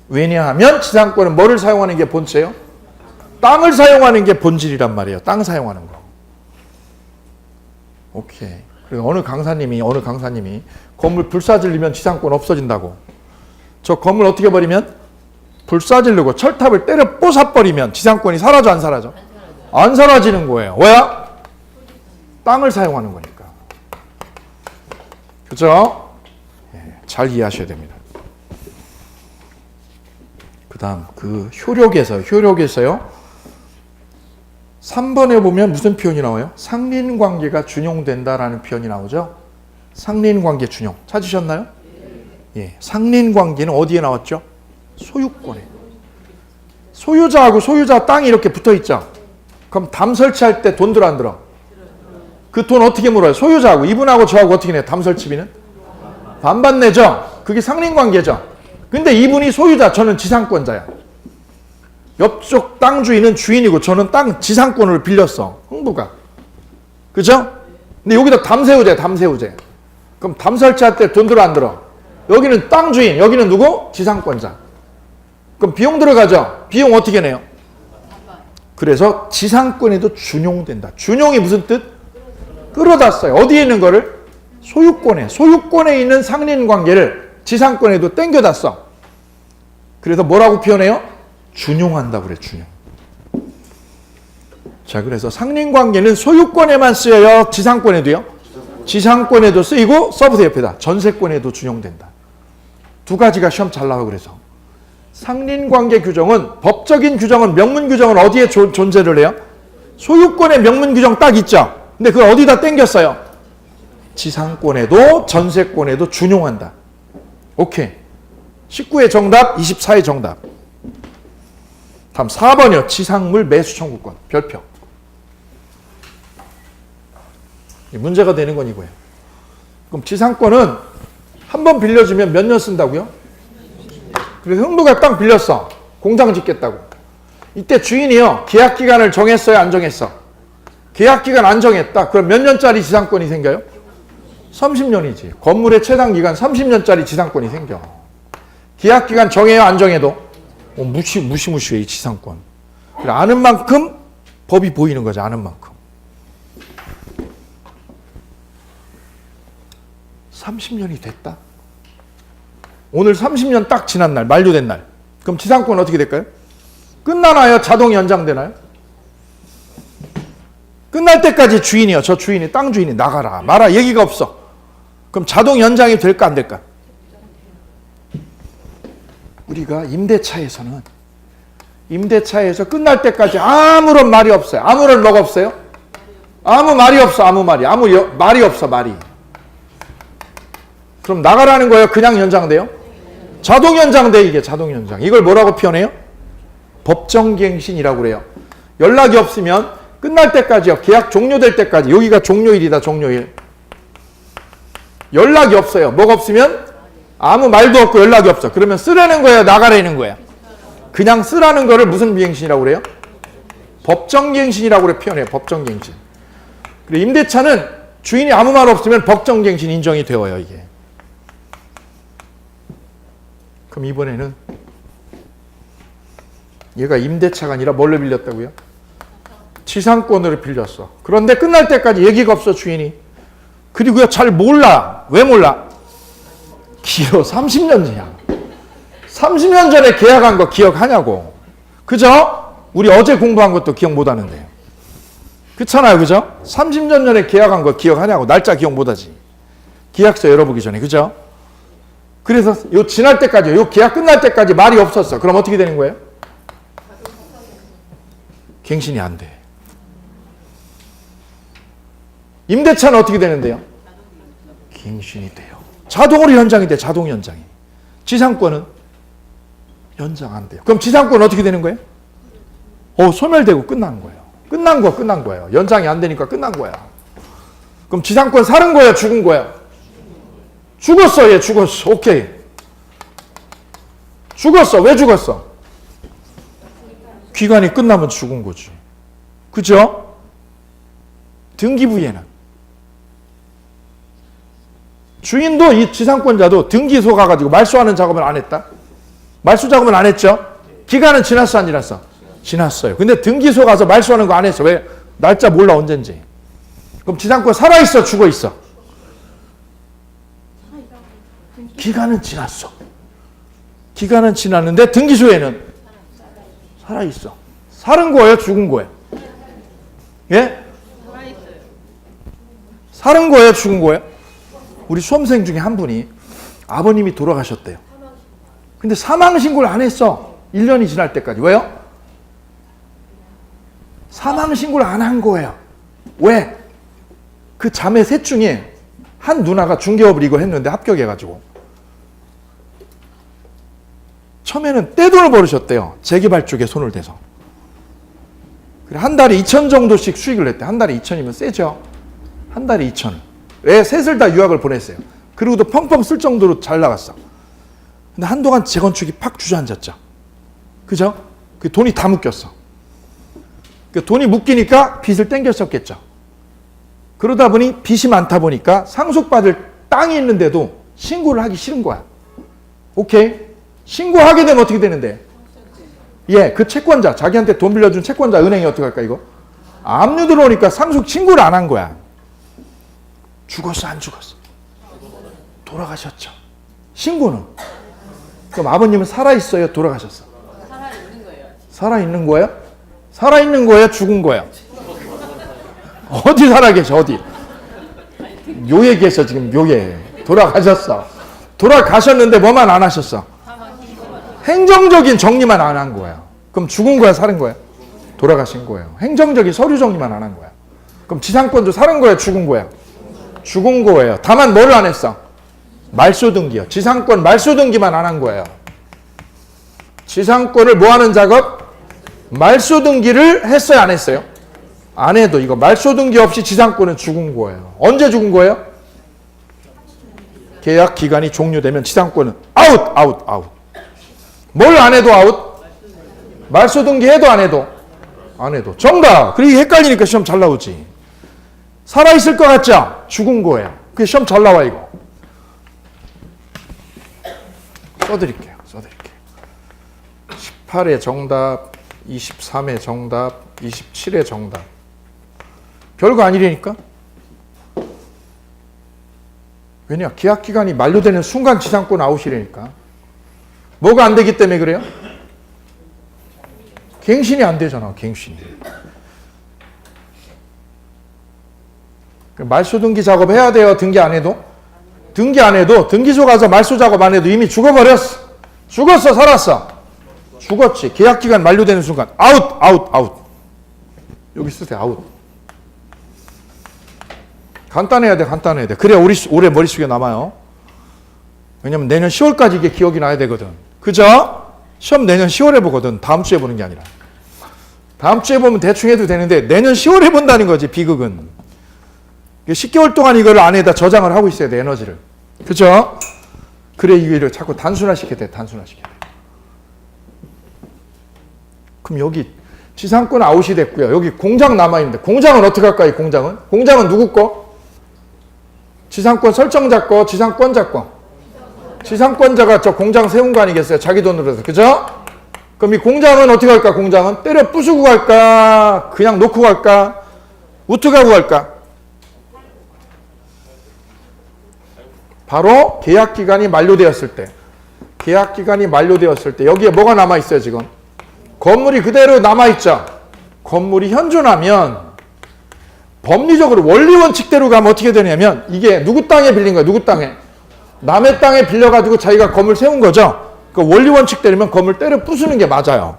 왜냐하면 지상권은 뭐를 사용하는 게 본체예요? 땅을 사용하는 게 본질이란 말이에요. 땅 사용하는 거. 오케이. 그리고 어느 강사님이 건물 불사질리면 지상권 없어진다고. 저 건물 어떻게 버리면? 불사질르고 철탑을 때려 뽀사버리면 지상권이 사라져 안 사라져? 안 사라지는 거예요. 왜야? 땅을 사용하는 거니까. 그죠? 예, 잘 이해하셔야 됩니다. 그 다음 그 효력에서요. 3번에 보면 무슨 표현이 나와요? 상린관계가 준용된다라는 표현이 나오죠. 상린관계 준용. 찾으셨나요? 예, 상린관계는 어디에 나왔죠? 소유권에. 소유자하고 소유자 땅이 이렇게 붙어있죠. 그럼 담 설치할 때 돈 들어 안 들어? 그 돈 어떻게 물어요? 소유자하고 이분하고 저하고 어떻게 내요? 담 설치비는? 반반 내죠. 그게 상린관계죠. 근데 이분이 소유자, 저는 지상권자야. 옆쪽 땅 주인은 주인이고 저는 땅 지상권을 빌렸어. 흥부가. 그죠? 근데 여기다 담 세우재. 그럼 담 설치할 때 돈 들어 안 들어? 여기는 땅 주인, 여기는 누구? 지상권자. 그럼 비용 들어가죠? 비용 어떻게 내요? 그래서 지상권에도 준용된다. 준용이 무슨 뜻? 끌어다 써요. 어디에 있는 거를? 소유권에 있는 상린관계를 지상권에도 땡겨다 써. 그래서 뭐라고 표현해요? 준용한다고 그래, 준용. 자, 그래서 상린관계는 소유권에만 쓰여요? 지상권에도요? 지상권에도 쓰이고, 써보세요, 옆에다. 전세권에도 준용된다. 두 가지가 시험 잘 나와, 그래서. 상린관계 규정은, 법적인 규정은, 명문 규정은 어디에 존재를 해요? 소유권의 명문 규정 딱 있죠? 근데 그걸 어디다 땡겼어요? 지상권에도, 전세권에도 준용한다. 오케이. 19의 정답, 24의 정답. 다음 4번이요. 지상물 매수 청구권. 별표. 문제가 되는 건 이거예요. 그럼 지상권은 한 번 빌려주면 몇 년 쓴다고요? 그래서 흥부가 땅 빌렸어. 공장 짓겠다고. 이때 주인이요. 계약기간을 정했어요? 안 정했어? 계약기간 안 정했다. 그럼 몇 년짜리 지상권이 생겨요? 30년이지. 건물의 최단기간 30년짜리 지상권이 생겨. 계약 기간 정해요, 안 정해도? 무시무시해, 이 지상권. 그래, 아는 만큼 법이 보이는 거죠, 아는 만큼. 30년이 됐다. 오늘 30년 딱 지난 날, 만료된 날. 그럼 지상권 어떻게 될까요? 끝나나요? 자동 연장되나요? 끝날 때까지 주인이요. 저 주인이, 땅 주인이 나가라, 마라 얘기가 없어. 그럼 자동 연장이 될까 안 될까? 우리가 임대차에서 끝날 때까지 아무런 말이 없어요. 아무런 뭐가 없어요? 아무 말이 없어. 아무 말이. 말이 없어. 말이. 그럼 나가라는 거예요? 그냥 연장돼요? 자동 연장돼. 이게 자동 연장. 이걸 뭐라고 표현해요? 법정갱신이라고 그래요. 연락이 없으면 끝날 때까지요. 계약 종료될 때까지. 여기가 종료일이다. 종료일. 연락이 없어요. 뭐가 없으면? 아무 말도 없고 연락이 없어. 그러면 쓰라는 거예요? 나가라는 거예요? 그냥 쓰라는 거를 무슨 비갱신이라고 그래요? 법정갱신이라고 그래 표현해요. 법정갱신. 그리고 임대차는 주인이 아무 말 없으면 법정갱신 인정이 되어요. 이게. 그럼 이번에는 얘가 임대차가 아니라 뭘로 빌렸다고요? 지상권으로 빌렸어. 그런데 끝날 때까지 얘기가 없어, 주인이. 그리고요, 잘 몰라. 왜 몰라? 길어. 30년 전이야. 30년 전에 계약한 거 기억하냐고. 그죠? 우리 어제 공부한 것도 기억 못 하는데요. 그렇잖아요. 그죠? 30년 전에 계약한 거 기억하냐고. 날짜 기억 못 하지. 계약서 열어보기 전에. 그죠? 그래서 요 지날 때까지, 요 계약 끝날 때까지 말이 없었어. 그럼 어떻게 되는 거예요? 갱신이 안 돼. 임대차는 어떻게 되는데요? 갱신이 돼요. 자동으로 연장이 돼. 자동 연장이. 지상권은 연장 안 돼요. 그럼 지상권은 어떻게 되는 거예요? 소멸되고 끝난 거예요. 끝난 거예요. 연장이 안 되니까 끝난 거야. 그럼 지상권 사는 거야, 죽은 거야? 죽었어. 얘 죽었어. 오케이. 죽었어. 왜 죽었어? 기간이 끝나면 죽은 거지. 그죠? 등기부에는 주인도 이 지상권자도 등기소 가가지고 말소하는 작업을 안 했다? 말소 작업을 안 했죠? 기간은 지났어, 안 지났어? 지났어요. 근데 등기소 가서 말소하는 거 안 했어. 왜? 날짜 몰라, 언젠지. 그럼 지상권 살아있어, 죽어있어? 기간은 지났어. 기간은 지났는데 등기소에는 살아있어. 살은 거예요, 죽은 거예요? 예? 살은 거예요, 죽은 거예요? 우리 수험생 중에 한 분이 아버님이 돌아가셨대요. 근데 사망신고를 안 했어. 1년이 지날 때까지. 왜요? 사망신고를 안 한 거예요. 왜? 그 자매 셋 중에 한 누나가 중개업을 이거 했는데 합격해가지고 처음에는 떼돈을 벌으셨대요. 재개발 쪽에 손을 대서. 그래, 한 달에 2천 정도씩 수익을 냈대. 한 달에 2천이면 세죠? 한 달에 2천. 애 셋을 다 유학을 보냈어요. 그리고도 펑펑 쓸 정도로 잘 나갔어. 근데 한동안 재건축이 팍 주저앉았죠. 그죠? 그 돈이 다 묶였어. 그 돈이 묶이니까 빚을 땡겼었겠죠. 그러다 보니 빚이 많다 보니까 상속받을 땅이 있는데도 신고를 하기 싫은 거야. 오케이? 신고하게 되면 어떻게 되는데? 예, 그 채권자, 자기한테 돈 빌려준 채권자 은행이 어떻게 할까 이거? 압류 들어오니까 상속 신고를 안 한 거야. 죽었어, 안 죽었어? 돌아가셨죠. 신고는? 그럼 아버님은 살아있어요, 돌아가셨어? 살아있는 거예요. 살아있는 거예요? 살아있는 거예요, 죽은 거예요? 어디 살아계셔, 어디? 묘에 계셔, 지금 묘에. 돌아가셨어. 돌아가셨는데 뭐만 안 하셨어? 행정적인 정리만 안 한 거예요. 그럼 죽은 거야, 사는 거야? 돌아가신 거예요. 행정적인 서류 정리만 안 한 거야. 그럼 지상권도 사는 거야, 죽은 거야? 죽은 거예요. 다만 뭐를 안 했어? 말소 등기요. 지상권 말소 등기만 안 한 거예요. 지상권을 뭐 하는 작업? 말소 등기를 했어요, 안 했어요? 안 해도 이거 말소 등기 없이 지상권은 죽은 거예요. 언제 죽은 거예요? 계약 기간이 종료되면 지상권은 아웃. 뭘 안 해도 아웃? 말소 등기 해도 안 해도? 안 해도. 정답. 그리고 헷갈리니까 시험 잘 나오지. 살아있을 것 같죠? 죽은 거예요. 그게 시험 잘 나와, 이거. 써드릴게요. 18의 정답, 23의 정답, 27의 정답. 별거 아니라니까? 왜냐? 계약기간이 만료되는 순간 지상권 아웃이라니까. 뭐가 안 되기 때문에 그래요? 갱신이 안 되잖아, 갱신이. 말소 등기 작업 해야 돼요, 등기 안 해도? 등기 안 해도, 등기소 가서 말소 작업 안 해도 이미 죽어버렸어. 죽었어, 살았어? 죽었지. 계약기간 만료되는 순간. 아웃, 아웃, 아웃. 여기 쓰세요, 아웃. 간단해야 돼, 간단해야 돼. 그래야 오래 머릿속에 남아요. 왜냐면 내년 10월까지 이게 기억이 나야 되거든. 그죠? 시험 내년 10월에 보거든. 다음 주에 보는 게 아니라. 다음 주에 보면 대충 해도 되는데 내년 10월에 본다는 거지, 비극은. 10개월 동안 이걸 안에다 저장을 하고 있어야 돼, 에너지를. 그죠? 그래, 이거를 자꾸 단순화시켜야 돼, 단순화시켜야 돼. 그럼 여기 지상권 아웃이 됐고요. 여기 공장 남아있는데, 공장은 어떻게 할까, 이 공장은? 공장은 누구 거? 지상권 설정자 거, 지상권자 거. 지상권자가 저 공장 세운 거 아니겠어요? 자기 돈으로 해서. 그죠? 그럼 이 공장은 어떻게 할까, 공장은? 때려 부수고 갈까? 그냥 놓고 갈까? 어떻게 하고 갈까? 바로 계약기간이 만료되었을 때. 계약기간이 만료되었을 때. 여기에 뭐가 남아있어요, 지금? 건물이 그대로 남아있죠? 건물이 현존하면 법리적으로 원리원칙대로 가면 어떻게 되냐면 이게 누구 땅에 빌린 거야, 누구 땅에? 남의 땅에 빌려가지고 자기가 건물 세운 거죠? 그 원리원칙대로면 건물 때려 부수는 게 맞아요.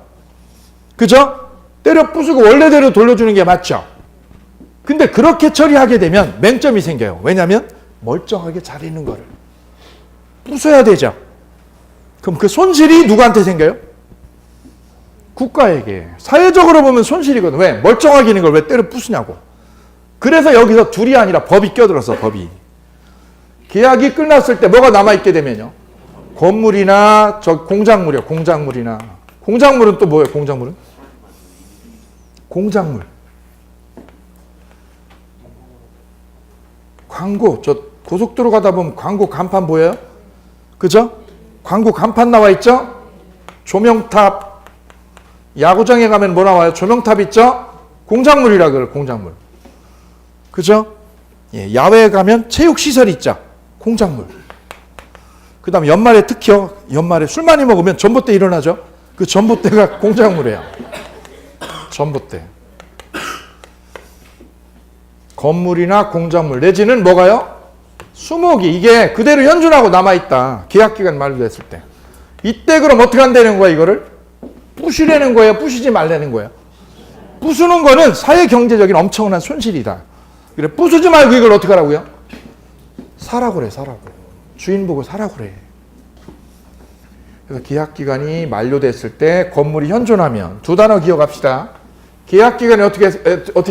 그죠? 때려 부수고 원래대로 돌려주는 게 맞죠? 근데 그렇게 처리하게 되면 맹점이 생겨요. 왜냐면 멀쩡하게 잘 있는 거를 부숴야 되죠. 그럼 그 손실이 누구한테 생겨요? 국가에게. 사회적으로 보면 손실이거든. 왜? 멀쩡하게 있는 걸 왜 때려 부수냐고. 그래서 여기서 둘이 아니라 법이 껴들어서, 법이. 계약이 끝났을 때 뭐가 남아있게 되면요. 건물이나 저 공작물이요. 공작물이나. 공작물은 또 뭐예요? 공작물은? 공작물. 광고. 저 고속도로 가다 보면 광고 간판 보여요? 그죠? 광고 간판 나와 있죠? 조명탑. 야구장에 가면 뭐 나와요? 조명탑 있죠? 공작물이라 그래요. 공작물. 그죠? 예, 야외에 가면 체육시설 있죠? 공작물. 그 다음에 연말에 특히요. 연말에 술 많이 먹으면 전봇대 일어나죠? 그 전봇대가 공작물이에요. 전봇대. 건물이나 공작물 내지는 뭐가요? 수목이 이게 그대로 현존하고 남아있다. 계약기간 만료됐을 때. 이때 그럼 어떻게 한다는 거야, 이거를? 부시려는 거예요? 부시지 말라는 거예요? 부수는 거는 사회경제적인 엄청난 손실이다. 그래, 부수지 말고 이걸 어떻게 하라고요? 사라고 그래, 사라고. 주인 보고 사라고 그래. 그래서 계약기간이 만료됐을 때 건물이 현존하면 두 단어 기억합시다. 계약기간이 어떻게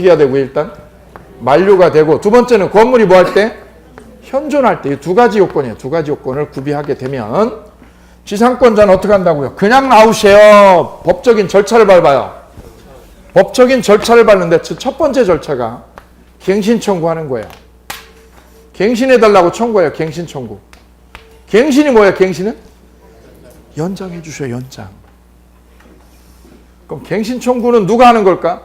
해야 되고, 일단? 만료가 되고, 두 번째는 건물이 뭐 할 때? 현존할 때. 이 두 가지 요건이에요. 두 가지 요건을 구비하게 되면 지상권자는 어떻게 한다고요? 그냥 나오세요. 법적인 절차를 밟아요. 법적인 절차를 밟는데 첫 번째 절차가 갱신 청구하는 거예요. 갱신해달라고 청구해요. 갱신 청구. 갱신이 뭐예요? 갱신은? 연장해 주셔요. 연장. 그럼 갱신 청구는 누가 하는 걸까?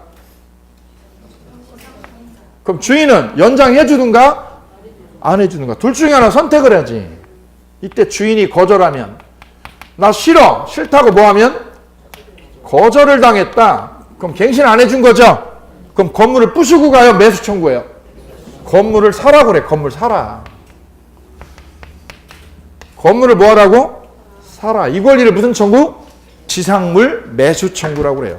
그럼 주인은 연장해 주든가 안 해주든가. 둘 중에 하나 선택을 해야지. 이때 주인이 거절하면 나 싫어. 싫다고 뭐 하면? 거절을 당했다. 그럼 갱신 안 해준 거죠? 그럼 건물을 부수고 가요? 매수 청구해요? 건물을 사라 그래. 건물 사라. 건물을 뭐 하라고? 사라. 이 권리를 무슨 청구? 지상물 매수 청구라고 그래요.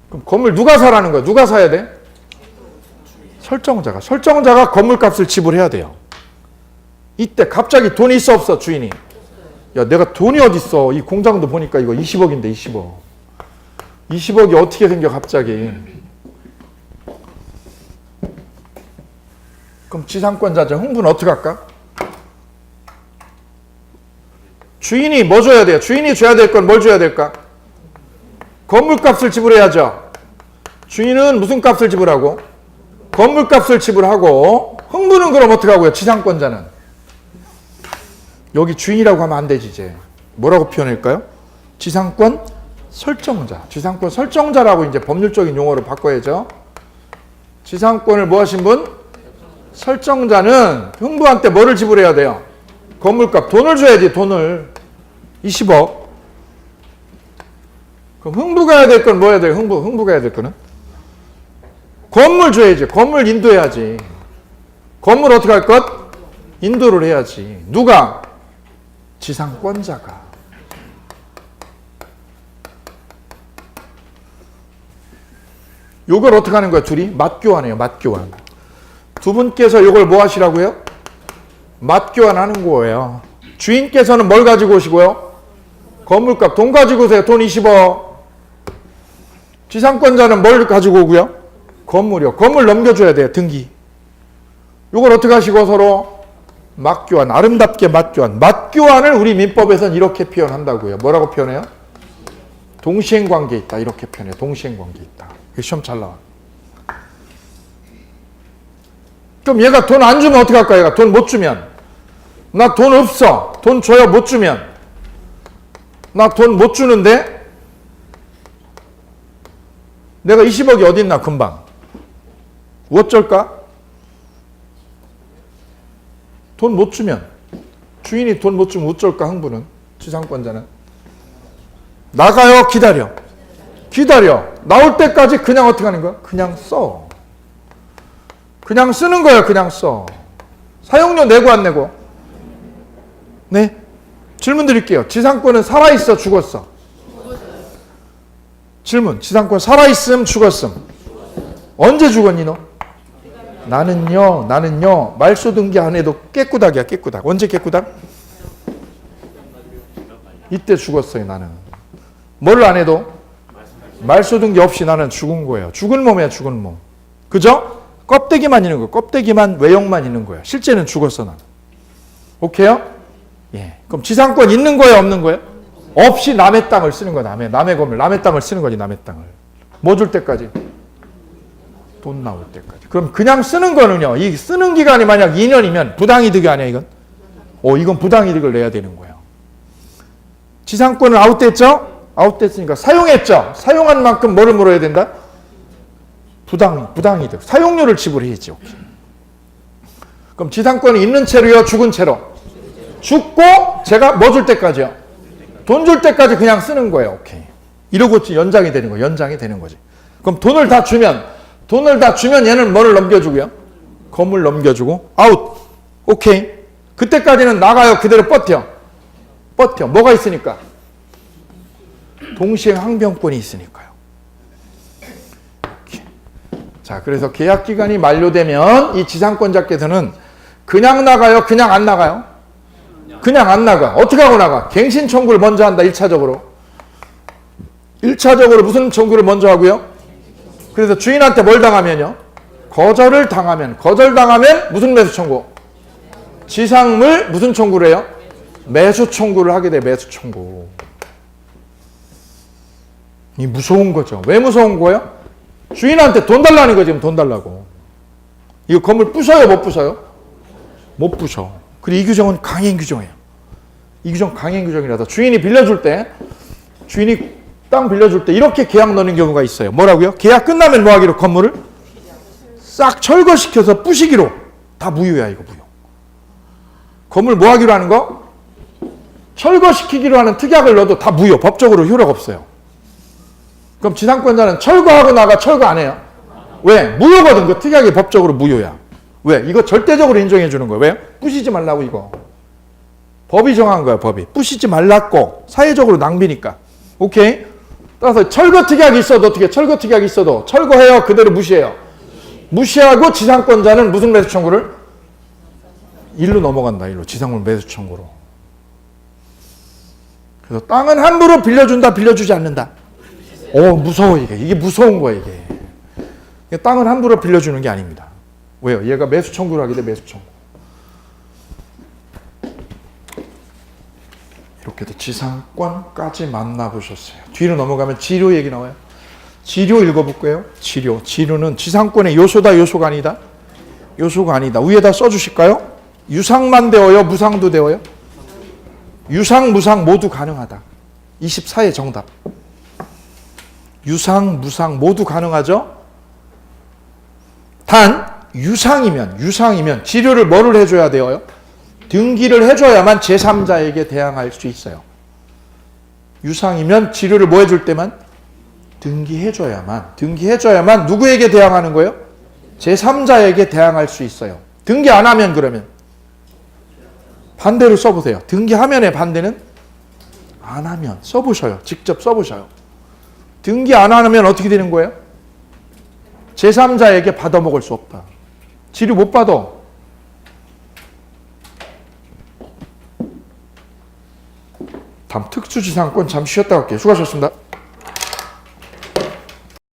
그럼 건물 누가 사라는 거야? 누가 사야 돼? 설정자가. 설정자가 건물값을 지불해야 돼요. 이때 갑자기 돈이 있어 없어? 주인이. 야, 내가 돈이 어딨어. 이 공장도 보니까 이거 20억인데 20억. 20억이 어떻게 생겨 갑자기. 그럼 지상권자죠. 흥분 어떻게 할까? 주인이 뭐 줘야 돼요? 주인이 줘야 될 건 뭘 줘야 될까? 건물값을 지불해야죠. 주인은 무슨 값을 지불하고? 건물값을 지불하고. 흥분은 그럼 어떻게 하고요? 지상권자는. 여기 주인이라고 하면 안 되지 이제. 뭐라고 표현할까요? 지상권 설정자. 지상권 설정자라고 이제 법률적인 용어로 바꿔야죠. 지상권을 뭐 하신 분? 설정자는 흥부한테 뭐를 지불해야 돼요? 건물값. 돈을 줘야지, 돈을. 20억. 그럼 흥부가 해야 될 건 뭐 해야 돼요? 흥부가 해야 될 거는? 건물 줘야지. 건물 인도해야지. 건물 어떻게 할 것? 인도를 해야지. 누가? 지상권자가. 요걸 어떻게 하는 거야? 둘이? 맞교환해요. 맞교환. 두 분께서 요걸 뭐 하시라고요? 맞교환하는 거예요. 주인께서는 뭘 가지고 오시고요? 건물값. 돈 가지고 오세요. 돈 20억. 지상권자는 뭘 가지고 오고요? 건물이요. 건물 넘겨줘야 돼요. 등기. 요걸 어떻게 하시고 서로? 맞교환. 아름답게 맞교환. 맞교환을 우리 민법에서는 이렇게 표현한다고요. 뭐라고 표현해요? 동시행관계 있다. 이렇게 표현해요. 동시행관계 있다. 시험 잘 나와. 그럼 얘가 돈 안 주면 어떻게 할까? 얘가 돈 못 주면. 나 돈 없어. 돈 줘요. 못 주면. 나 돈 못 주는데 내가 20억이 어디 있나 금방. 어쩔까? 돈 못 주면. 주인이 돈 못 주면 어쩔까? 흥부는. 지상권자는. 나가요. 기다려. 기다려. 나올 때까지 그냥 어떻게 하는 거야? 그냥 써. 그냥 쓰는 거야. 그냥 써. 사용료 내고 안 내고? 네? 질문 드릴게요. 지상권은 살아있어? 죽었어? 질문. 지상권 살아있음? 죽었음? 언제 죽었니 너? 나는요. 말소 등기 안 해도 깨꾸닥이야. 깨꾸닥. 언제 깨꾸닥? 이때 죽었어요. 나는. 뭘 안 해도? 말소 등기 없이 나는 죽은 거예요. 죽은 몸이야. 죽은 몸. 그죠? 껍데기만 있는 거. 껍데기만 외형만 있는 거야. 실제는 죽었어 나는. 오케이요? 예. 그럼 지상권 있는 거예요? 없는 거예요? 없이 남의 땅을 쓰는 거야. 남의 건물. 남의 땅을 쓰는 거지. 남의 땅을. 뭐 줄 때까지? 돈 나올 때까지. 그럼 그냥 쓰는 거는요. 이 쓰는 기간이 만약 2년이면 부당이득이 아니야 이건? 이건 부당이득을 내야 되는 거예요. 지상권을 아웃됐죠? 아웃됐으니까 사용했죠? 사용한 만큼 뭐를 물어야 된다? 부당이득. 사용료를 지불해야지. 오케이. 그럼 지상권이 있는 채로요? 죽은 채로? 죽고 제가 뭐 줄 때까지요? 돈 줄 때까지 그냥 쓰는 거예요. 오케이. 이러고 연장이 되는 거예요. 연장이 되는 거지. 그럼 돈을 다 주면 얘는 뭐를 넘겨주고요? 건물 넘겨주고 아웃. 오케이. 그때까지는 나가요. 그대로 버텨. 뭐가 있으니까? 동시에 항변권이 있으니까요. 오케이. 자, 그래서 계약 기간이 만료되면 이 지상권자께서는 그냥 나가요? 그냥 안 나가요? 그냥 안 나가. 어떻게 하고 나가? 갱신 청구를 먼저 한다. 1차적으로. 1차적으로 무슨 청구를 먼저 하고요? 그래서 주인한테 뭘 당하면요? 거절당하면 무슨 매수 청구? 지상물 무슨 청구를 해요? 매수 청구를 하게 돼. 매수 청구. 이 무서운 거죠. 왜 무서운 거예요? 주인한테 돈 달라는 거 지금 돈 달라고. 이거 건물 부셔요? 못 부셔요? 못 부셔. 그리고 이 규정은 강행 규정이에요. 이 규정 강행 규정이라서 주인이 땅 빌려줄 때 이렇게 계약 넣는 경우가 있어요. 뭐라고요? 계약 끝나면 뭐 하기로? 건물을 싹 철거시켜서 부시기로. 다 무효야 이거 무효. 건물 뭐 하기로 하는 거? 철거시키기로 하는 특약을 넣어도 다 무효. 법적으로 효력 없어요. 그럼 지상권자는 철거하고 나가 철거 안 해요? 왜? 무효거든. 그 특약이 법적으로 무효야. 왜? 이거 절대적으로 인정해 주는 거예요. 왜요? 부시지 말라고 이거. 법이 정한 거야. 법이. 부시지 말라고. 사회적으로 낭비니까. 오케이? 따라서 철거 특약이 있어도 어떻게? 철거 특약이 있어도 철거해요? 그대로 무시해요? 무시하고 지상권자는 무슨 매수 청구를? 일로 넘어간다. 일로. 지상물 매수 청구로. 그래서 땅은 함부로 빌려준다. 빌려주지 않는다. 무서워 이게. 이게 무서운 거야 이게. 땅은 함부로 빌려주는 게 아닙니다. 왜요? 얘가 매수 청구를 하게 돼. 매수 청구. 이렇게 해서 지상권까지 만나보셨어요. 뒤로 넘어가면 지료 얘기 나와요. 지료 읽어볼게요. 지료는 지상권의 요소다. 요소가 아니다. 요소가 아니다. 위에다 써주실까요? 유상만 되어요? 무상도 되어요? 유상, 무상 모두 가능하다. 24의 정답. 유상, 무상 모두 가능하죠? 단 유상이면 치료를 뭐를 해줘야 돼요? 등기를 해줘야만 제3자에게 대항할 수 있어요. 유상이면 치료를 뭐 해줄 때만? 등기해줘야만 누구에게 대항하는 거예요? 제3자에게 대항할 수 있어요. 등기 안 하면 그러면 반대로 써보세요. 등기하면의 반대는 안 하면. 써보셔요. 직접 써보셔요. 등기 안 하면 어떻게 되는 거예요? 제3자에게 받아먹을 수 없다. 치료 못 받아. 다음 특수지상권 잠시 쉬었다 갈게요. 수고하셨습니다.